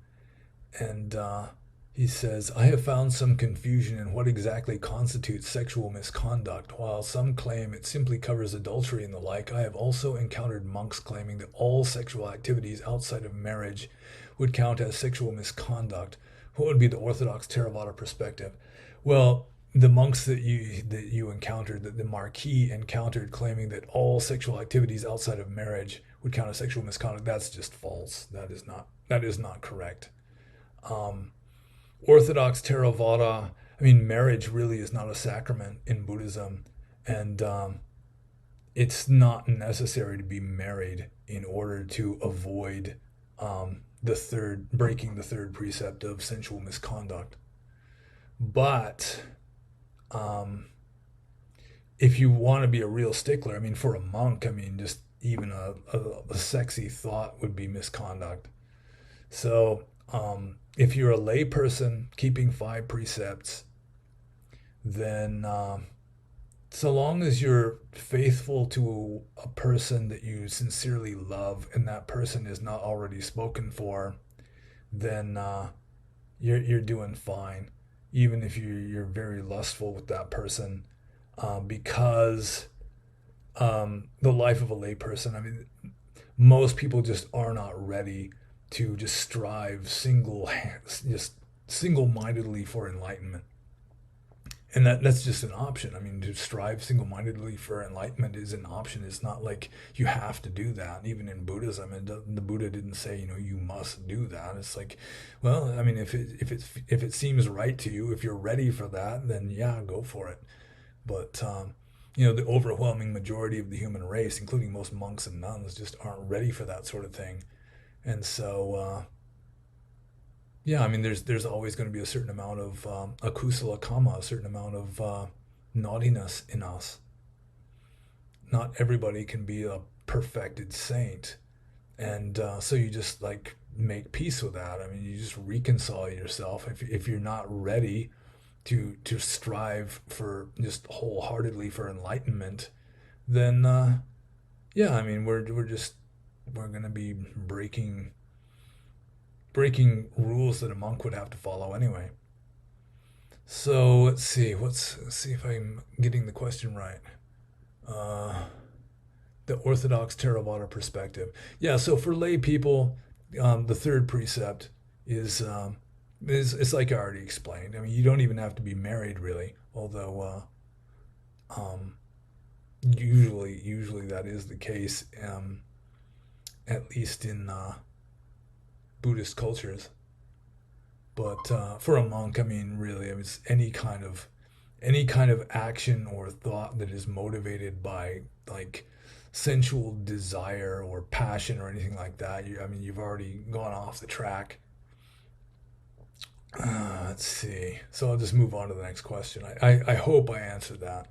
And he says, I have found some confusion in what exactly constitutes sexual misconduct. While some claim it simply covers adultery and the like, I have also encountered monks claiming that all sexual activities outside of marriage would count as sexual misconduct. What would be the Orthodox Theravada perspective? Well, the monks that you encountered, that the Marquis encountered, claiming that all sexual activities outside of marriage would count as sexual misconduct, that's just false. That is not correct. Um, Orthodox Theravada, I mean, marriage really is not a sacrament in Buddhism, and it's not necessary to be married in order to avoid breaking the third precept of sensual misconduct. But um, if you want to be a real stickler, I mean, for a monk, I mean, just even a sexy thought would be misconduct. So, if you're a layperson keeping five precepts, then so long as you're faithful to a person that you sincerely love and that person is not already spoken for, then you're doing fine. Even if you're very lustful with that person, because the life of a layperson, I mean, most people just are not ready to just strive just single-mindedly for enlightenment, and that's just an option. I mean, to strive single-mindedly for enlightenment is an option. It's not like you have to do that. Even in Buddhism, the Buddha didn't say, you must do that. It's like, well, I mean, if it seems right to you, if you're ready for that, then yeah, go for it. But the overwhelming majority of the human race, including most monks and nuns, just aren't ready for that sort of thing. And so, yeah, I mean, there's always going to be a certain amount of akusala kama, a certain amount of naughtiness in us. Not everybody can be a perfected saint, and so you just like make peace with that. I mean, you just reconcile yourself. If you're not ready to strive for just wholeheartedly for enlightenment, then yeah, I mean, we're gonna be breaking rules that a monk would have to follow anyway. So let's see if I'm getting the question right. Uh, the Orthodox Theravada perspective. Yeah, so for lay people, the third precept is it's like I already explained. I mean, you don't even have to be married really, although um, usually that is the case, at least in Buddhist cultures. But for a monk, I mean, really, I mean, it's any kind of action or thought that is motivated by like sensual desire or passion or anything like that. I mean, you've already gone off the track. Let's see. So I'll just move on to the next question. I hope I answered that.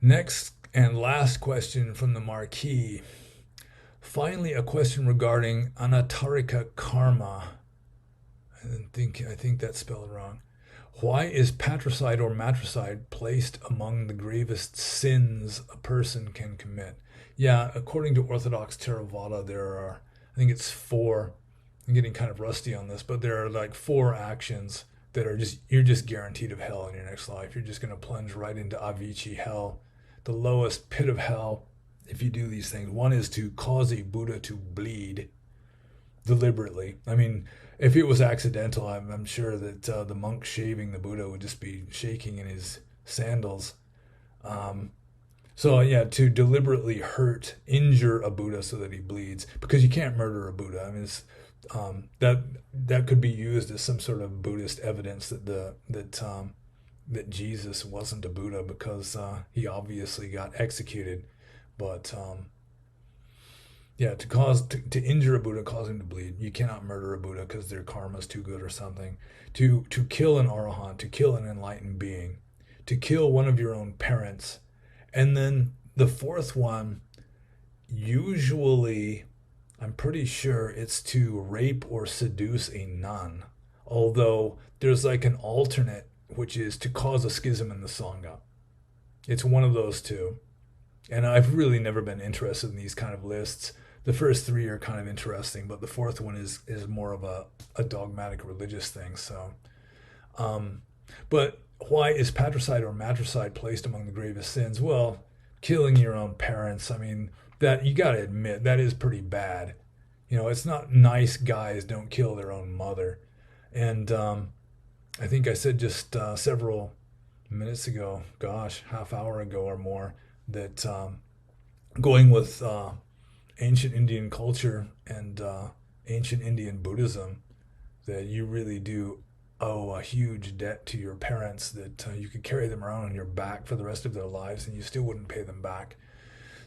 Next and last question from the Marquis. Finally, a question regarding anatarika karma. I think that's spelled wrong. Why is patricide or matricide placed among the gravest sins a person can commit? Yeah, according to Orthodox Theravada, there are, I think it's four. I'm getting kind of rusty on this, but there are like four actions that are you're just guaranteed of hell in your next life. You're just going to plunge right into Avicii hell, the lowest pit of hell, if you do these things. One is to cause a Buddha to bleed deliberately. I mean, if it was accidental, I'm sure that the monk shaving the Buddha would just be shaking in his sandals. Um, so yeah, to deliberately injure a Buddha so that he bleeds, because you can't murder a Buddha. I mean, that could be used as some sort of Buddhist evidence that Jesus wasn't a Buddha because he obviously got executed. But yeah, to injure a Buddha, cause him to bleed. You cannot murder a Buddha because their karma is too good or something. To kill an arahant, to kill an enlightened being, to kill one of your own parents, and then the fourth one Usually, I'm pretty sure it's to rape or seduce a nun. Although there's like an alternate, which is to cause a schism in the Sangha. It's one of those two. And I've really never been interested in these kind of lists. The first three are kind of interesting, but the fourth one is more of a dogmatic religious thing. So, um, but why is patricide or matricide placed among the gravest sins? Well, killing your own parents. I mean, that you got to admit that is pretty bad. You know, it's not nice guys don't kill their own mother. And I think I said just several minutes ago, gosh, half hour ago or more, that going with ancient Indian culture and ancient Indian Buddhism, that you really do owe a huge debt to your parents, that you could carry them around on your back for the rest of their lives and you still wouldn't pay them back.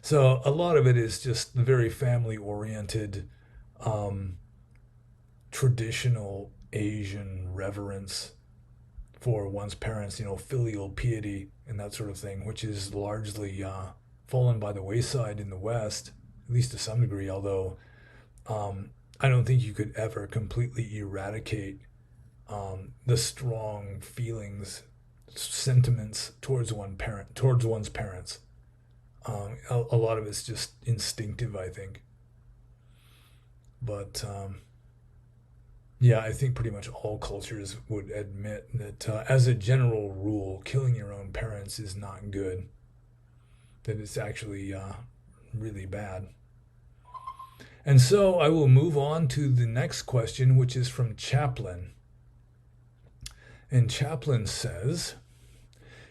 So a lot of it is just the very family oriented, um, traditional Asian reverence for one's parents, you know, filial piety and that sort of thing, which is largely fallen by the wayside in the West, at least to some degree, although I don't think you could ever completely eradicate the strong feelings, sentiments towards towards one's parents. A lot of it's just instinctive, I think. But yeah, I think pretty much all cultures would admit that, as a general rule, killing your own parents is not good. That it's actually really bad. And so I will move on to the next question, which is from Chaplin. And Chaplin says,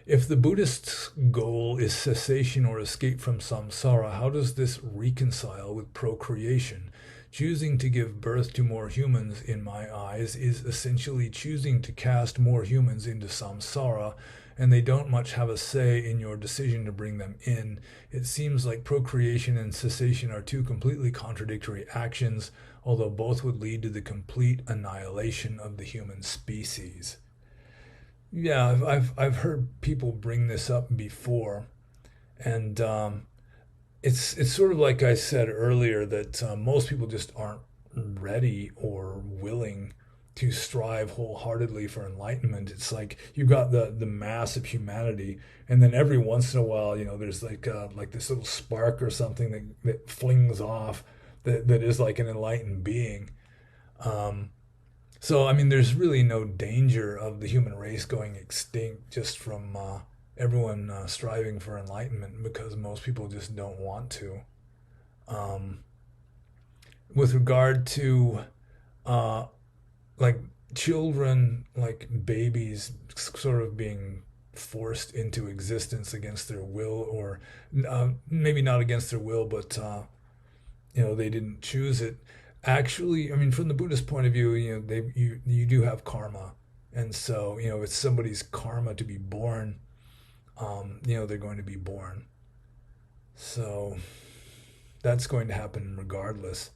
if the Buddhist's goal is cessation or escape from samsara, how does this reconcile with procreation? Choosing to give birth to more humans, in my eyes, is essentially choosing to cast more humans into samsara, and they don't much have a say in your decision to bring them in. It seems like procreation and cessation are two completely contradictory actions, although both would lead to the complete annihilation of the human species. Yeah, I've heard people bring this up before, and it's sort of like I said earlier that most people just aren't ready or willing to strive wholeheartedly for enlightenment. It's like you got the mass of humanity, and then every once in a while, you know, there's like this little spark or something that flings off that is like an enlightened being. Um, so, I mean, there's really no danger of the human race going extinct just from everyone striving for enlightenment because most people just don't want to. Um, with regard to uh, like children, like babies, sort of being forced into existence against their will, or maybe not against their will, but you know they didn't choose it. Actually, I mean, from the Buddhist point of view, you know, you do have karma, and so you know it's somebody's karma to be born. You know, they're going to be born. So that's going to happen regardless.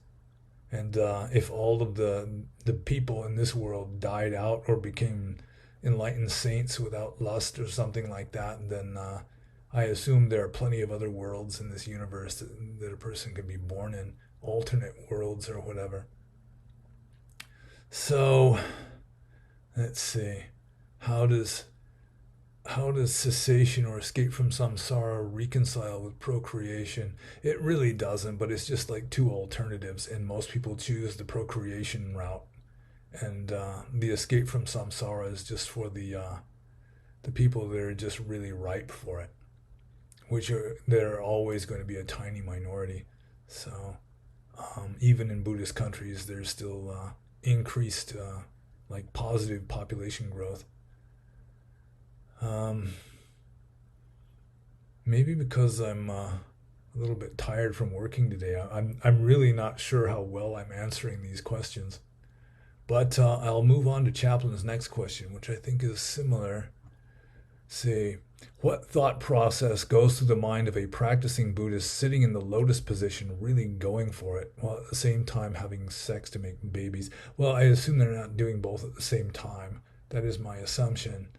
And if all of the people in this world died out or became enlightened saints without lust or something like that, then I assume there are plenty of other worlds in this universe that a person could be born in, alternate worlds or whatever. So let's see, how does how does cessation or escape from samsara reconcile with procreation? It really doesn't, but it's just like two alternatives, and most people choose the procreation route, and the escape from samsara is just for the people that are just really ripe for it, which are there are always going to be a tiny minority. So even in Buddhist countries, there's still increased like positive population growth. Um, Maybe because I'm a little bit tired from working today. I'm really not sure how well I'm answering these questions. But I'll move on to Chaplin's next question, which I think is similar. Say, what thought process goes through the mind of a practicing Buddhist sitting in the lotus position, really going for it, while at the same time having sex to make babies? Well, I assume they're not doing both at the same time. That is my assumption.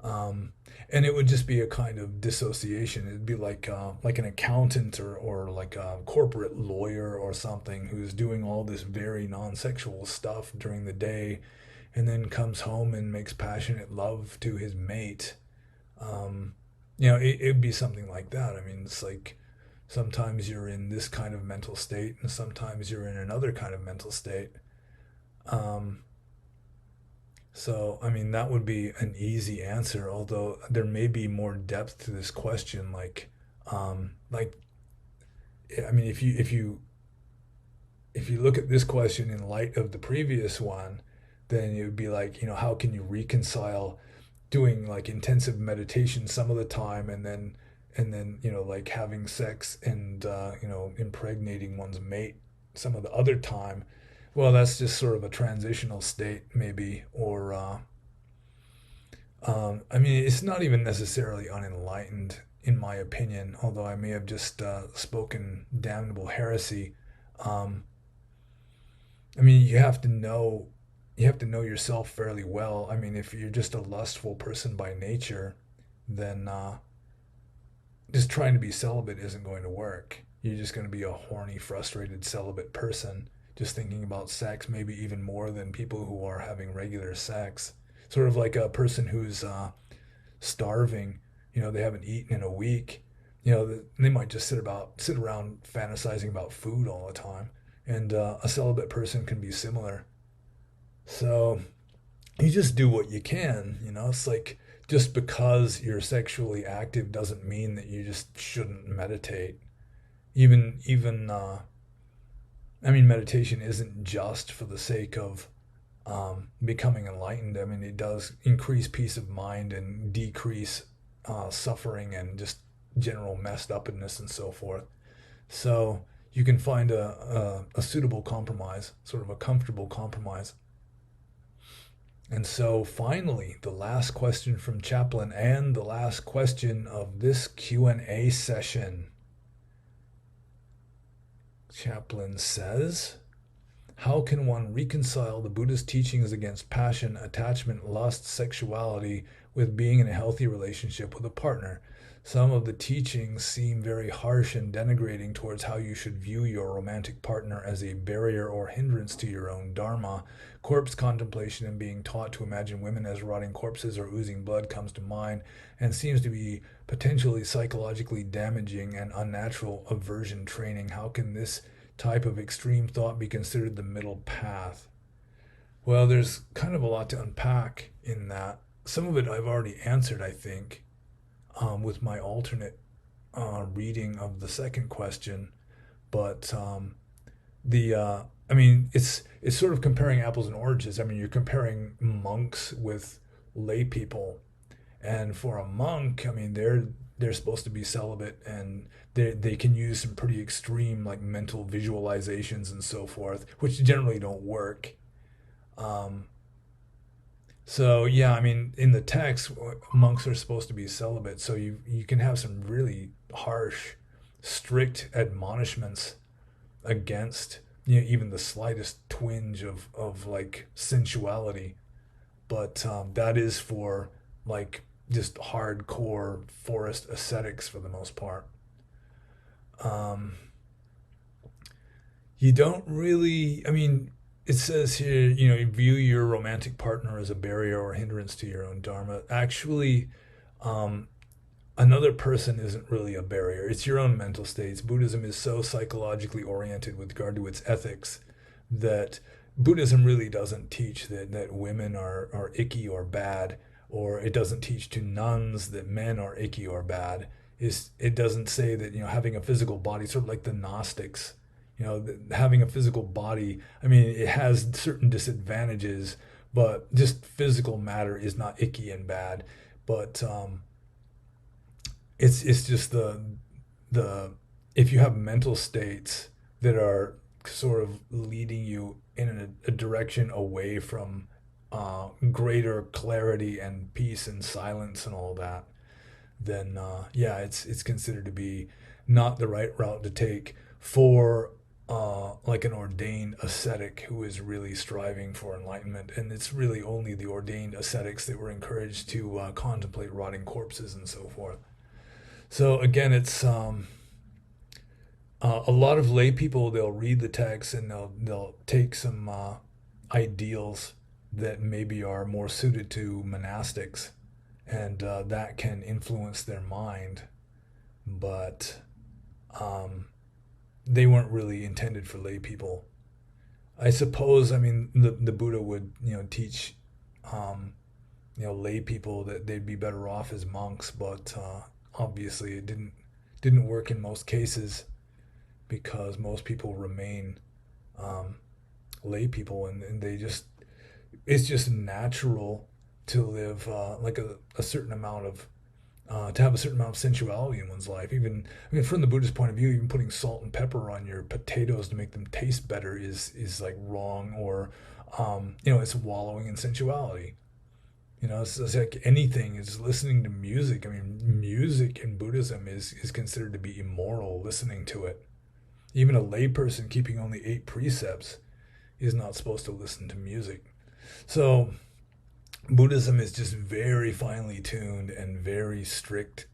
Um, and it would just be a kind of dissociation. It'd be like an accountant or like a corporate lawyer or something who's doing all this very non-sexual stuff during the day, and then comes home and makes passionate love to his mate. Um, it'd be something like that. I mean, it's like sometimes you're in this kind of mental state, and sometimes you're in another kind of mental state. Um, So, I mean, that would be an easy answer, although there may be more depth to this question. Like, I mean, if you look at this question in light of the previous one, then it would be like, how can you reconcile doing like intensive meditation some of the time, and then like having sex and impregnating one's mate some of the other time. Well, that's just sort of a transitional state, maybe, or I mean, it's not even necessarily unenlightened, in my opinion, although I may have just spoken damnable heresy. Um, I mean, you have to know yourself fairly well. I mean, if you're just a lustful person by nature, then just trying to be celibate isn't going to work. You're just going to be a horny, frustrated celibate person, just thinking about sex, maybe even more than people who are having regular sex. Sort of like a person who's starving. They haven't eaten in a week. They might just sit around fantasizing about food all the time. And a celibate person can be similar. So you just do what you can. It's like just because you're sexually active doesn't mean that you just shouldn't meditate. Even I mean, meditation isn't just for the sake of becoming enlightened. I mean, it does increase peace of mind and decrease suffering and just general messed upness and so forth. So you can find a suitable compromise, sort of a comfortable compromise. And so finally, the last question from Chaplain and the last question of this Q&A session. Chaplain says, how can one reconcile the Buddhist teachings against passion, attachment, lust, sexuality with being in a healthy relationship with a partner? Some of the teachings seem very harsh and denigrating towards how you should view your romantic partner as a barrier or hindrance to your own dharma. Corpse contemplation and being taught to imagine women as rotting corpses or oozing blood comes to mind and seems to be potentially psychologically damaging and unnatural aversion training. How can this type of extreme thought be considered the middle path? Well, there's kind of a lot to unpack in that. Some of it I've already answered, I think, with my alternate reading of the second question. But the I mean, it's sort of comparing apples and oranges. I mean, you're comparing monks with lay people, and for a monk, I mean, they're supposed to be celibate, and they can use some pretty extreme like mental visualizations and so forth, which generally don't work. Um, so yeah, I mean, in the text, monks are supposed to be celibate, so you can have some really harsh, strict admonishments against even the slightest twinge of like sensuality, but that is for like just hardcore forest ascetics for the most part. Um, you don't really, I mean, it says here, you view your romantic partner as a barrier or hindrance to your own dharma. Actually, um, another person isn't really a barrier. It's your own mental states. Buddhism is so psychologically oriented with regard to its ethics that Buddhism really doesn't teach that women are icky or bad, or it doesn't teach to nuns that men are icky or bad. It doesn't say that having a physical body, sort of like the Gnostics, having a physical body. I mean, it has certain disadvantages, but just physical matter is not icky and bad. But it's just the if you have mental states that are sort of leading you in a direction away from greater clarity and peace and silence and all that, then yeah, it's considered to be not the right route to take for like an ordained ascetic who is really striving for enlightenment, and it's really only the ordained ascetics that were encouraged to contemplate rotting corpses and so forth. So again, it's a lot of lay people. They'll read the text and they'll take some ideals that maybe are more suited to monastics, and that can influence their mind, but um, they weren't really intended for lay people. I suppose. I mean, the Buddha would teach lay people that they'd be better off as monks, but obviously it didn't work in most cases because most people remain um, lay people, and they just it's just natural to live like a certain amount of to have a certain amount of sensuality in one's life. Even, I mean, from the Buddhist point of view, even putting salt and pepper on your potatoes to make them taste better is like wrong, or it's wallowing in sensuality. It's like anything is listening to music. I mean, music in Buddhism is considered to be immoral. Listening to it, even a layperson keeping only 8 precepts is not supposed to listen to music. So Buddhism is just very finely tuned and very strict.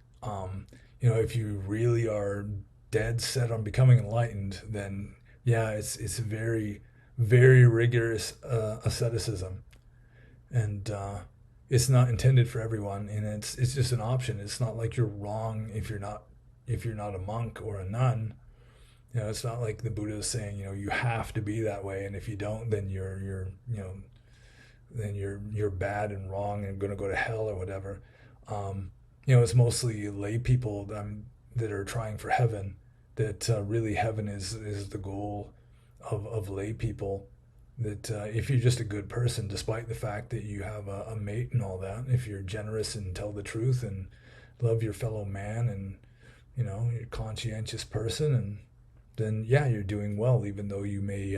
If you really are dead set on becoming enlightened, then yeah, it's very very rigorous asceticism, and it's not intended for everyone, and it's just an option. It's not like you're wrong if you're not a monk or a nun. It's not like the Buddha is saying you have to be that way, and if you don't, then you're bad and wrong and going to go to hell or whatever. It's mostly lay people that are trying for heaven. That really heaven is the goal of lay people. That if you're just a good person, despite the fact that you have a mate and all that, if you're generous and tell the truth and love your fellow man, and you're a conscientious person, and then yeah, you're doing well, even though you may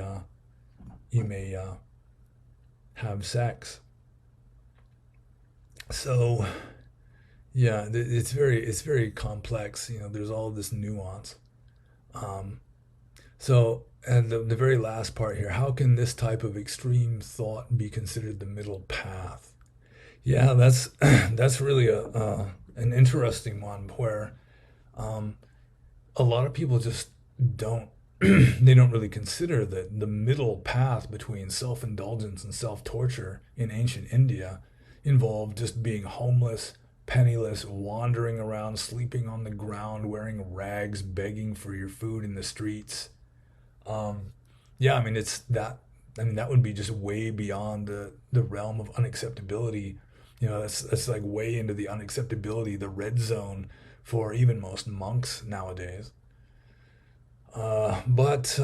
have sex. So yeah, it's very complex. There's all this nuance. Um, so, and the very last part here, how can this type of extreme thought be considered the middle path? Yeah, that's that's really an interesting one where um, a lot of people just don't they don't really consider that the middle path between self-indulgence and self-torture in ancient India involved just being homeless, penniless, wandering around, sleeping on the ground, wearing rags, begging for your food in the streets. um, yeah, I mean it's that. I mean that would be just way beyond the realm of unacceptability. That's like way into the unacceptability, the red zone for even most monks nowadays. But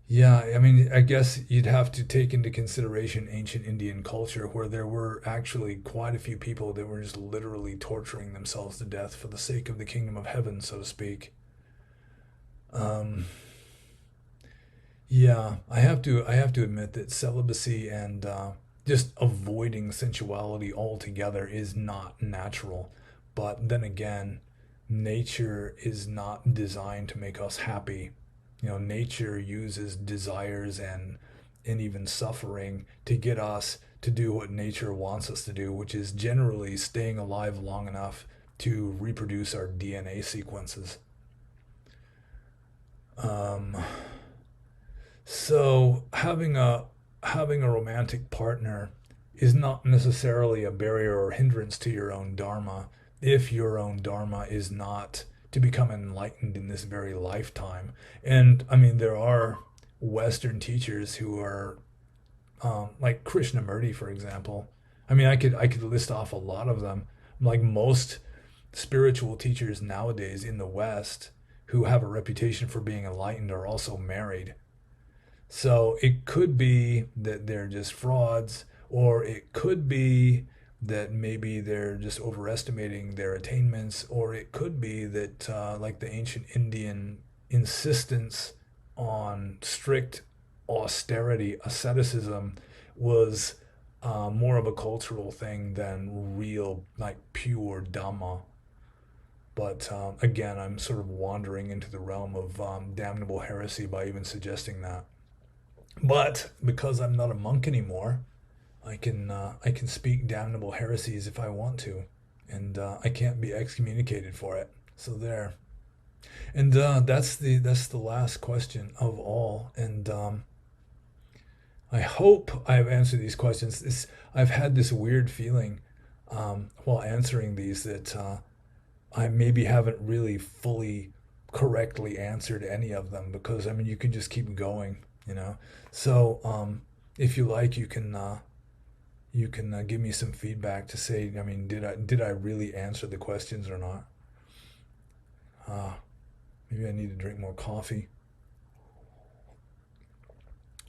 yeah, I mean, I guess you'd have to take into consideration ancient Indian culture, where there were actually quite a few people that were just literally torturing themselves to death for the sake of the kingdom of heaven, so to speak. Um, yeah, I have to admit that celibacy and just avoiding sensuality altogether is not natural. But then again, nature is not designed to make us happy. Nature uses desires and even suffering to get us to do what nature wants us to do, which is generally staying alive long enough to reproduce our DNA sequences. Um, So having a romantic partner is not necessarily a barrier or hindrance to your own dharma if your own dharma is not to become enlightened in this very lifetime. And I mean, there are Western teachers who are like Krishnamurti, for example. I mean, I could list off a lot of them. Like most spiritual teachers nowadays in the West who have a reputation for being enlightened are also married. So it could be that they're just frauds, or it could be that maybe they're just overestimating their attainments, or it could be that, like the ancient Indian insistence on strict austerity, asceticism, was more of a cultural thing than real, like pure Dhamma. But again, I'm sort of wandering into the realm of damnable heresy by even suggesting that. But because I'm not a monk anymore, I can speak damnable heresies if I want to, and I can't be excommunicated for it. So there. And that's the last question of all. And I hope I've answered these questions. I've had this weird feeling while answering these that I maybe haven't really fully correctly answered any of them, because I mean you can just keep going, you know. So if you like, you can give me some feedback to say, I mean, did I really answer the questions or not? Uh, Maybe I need to drink more coffee.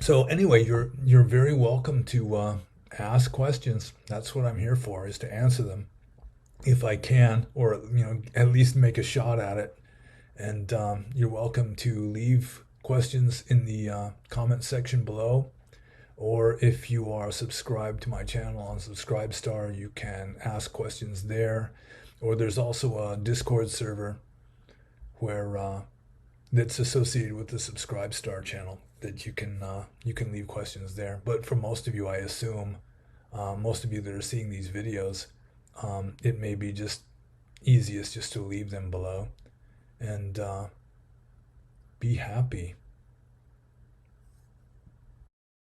So anyway, you're very welcome to ask questions. That's what I'm here for, is to answer them if I can, or at least make a shot at it. And you're welcome to leave questions in the comment section below. Or if you are subscribed to my channel on Subscribestar, you can ask questions there. Or there's also a Discord server where that's associated with the Subscribestar channel that you can leave questions there. But for most of you, I assume most of you that are seeing these videos, it may be just easiest just to leave them below. And be happy.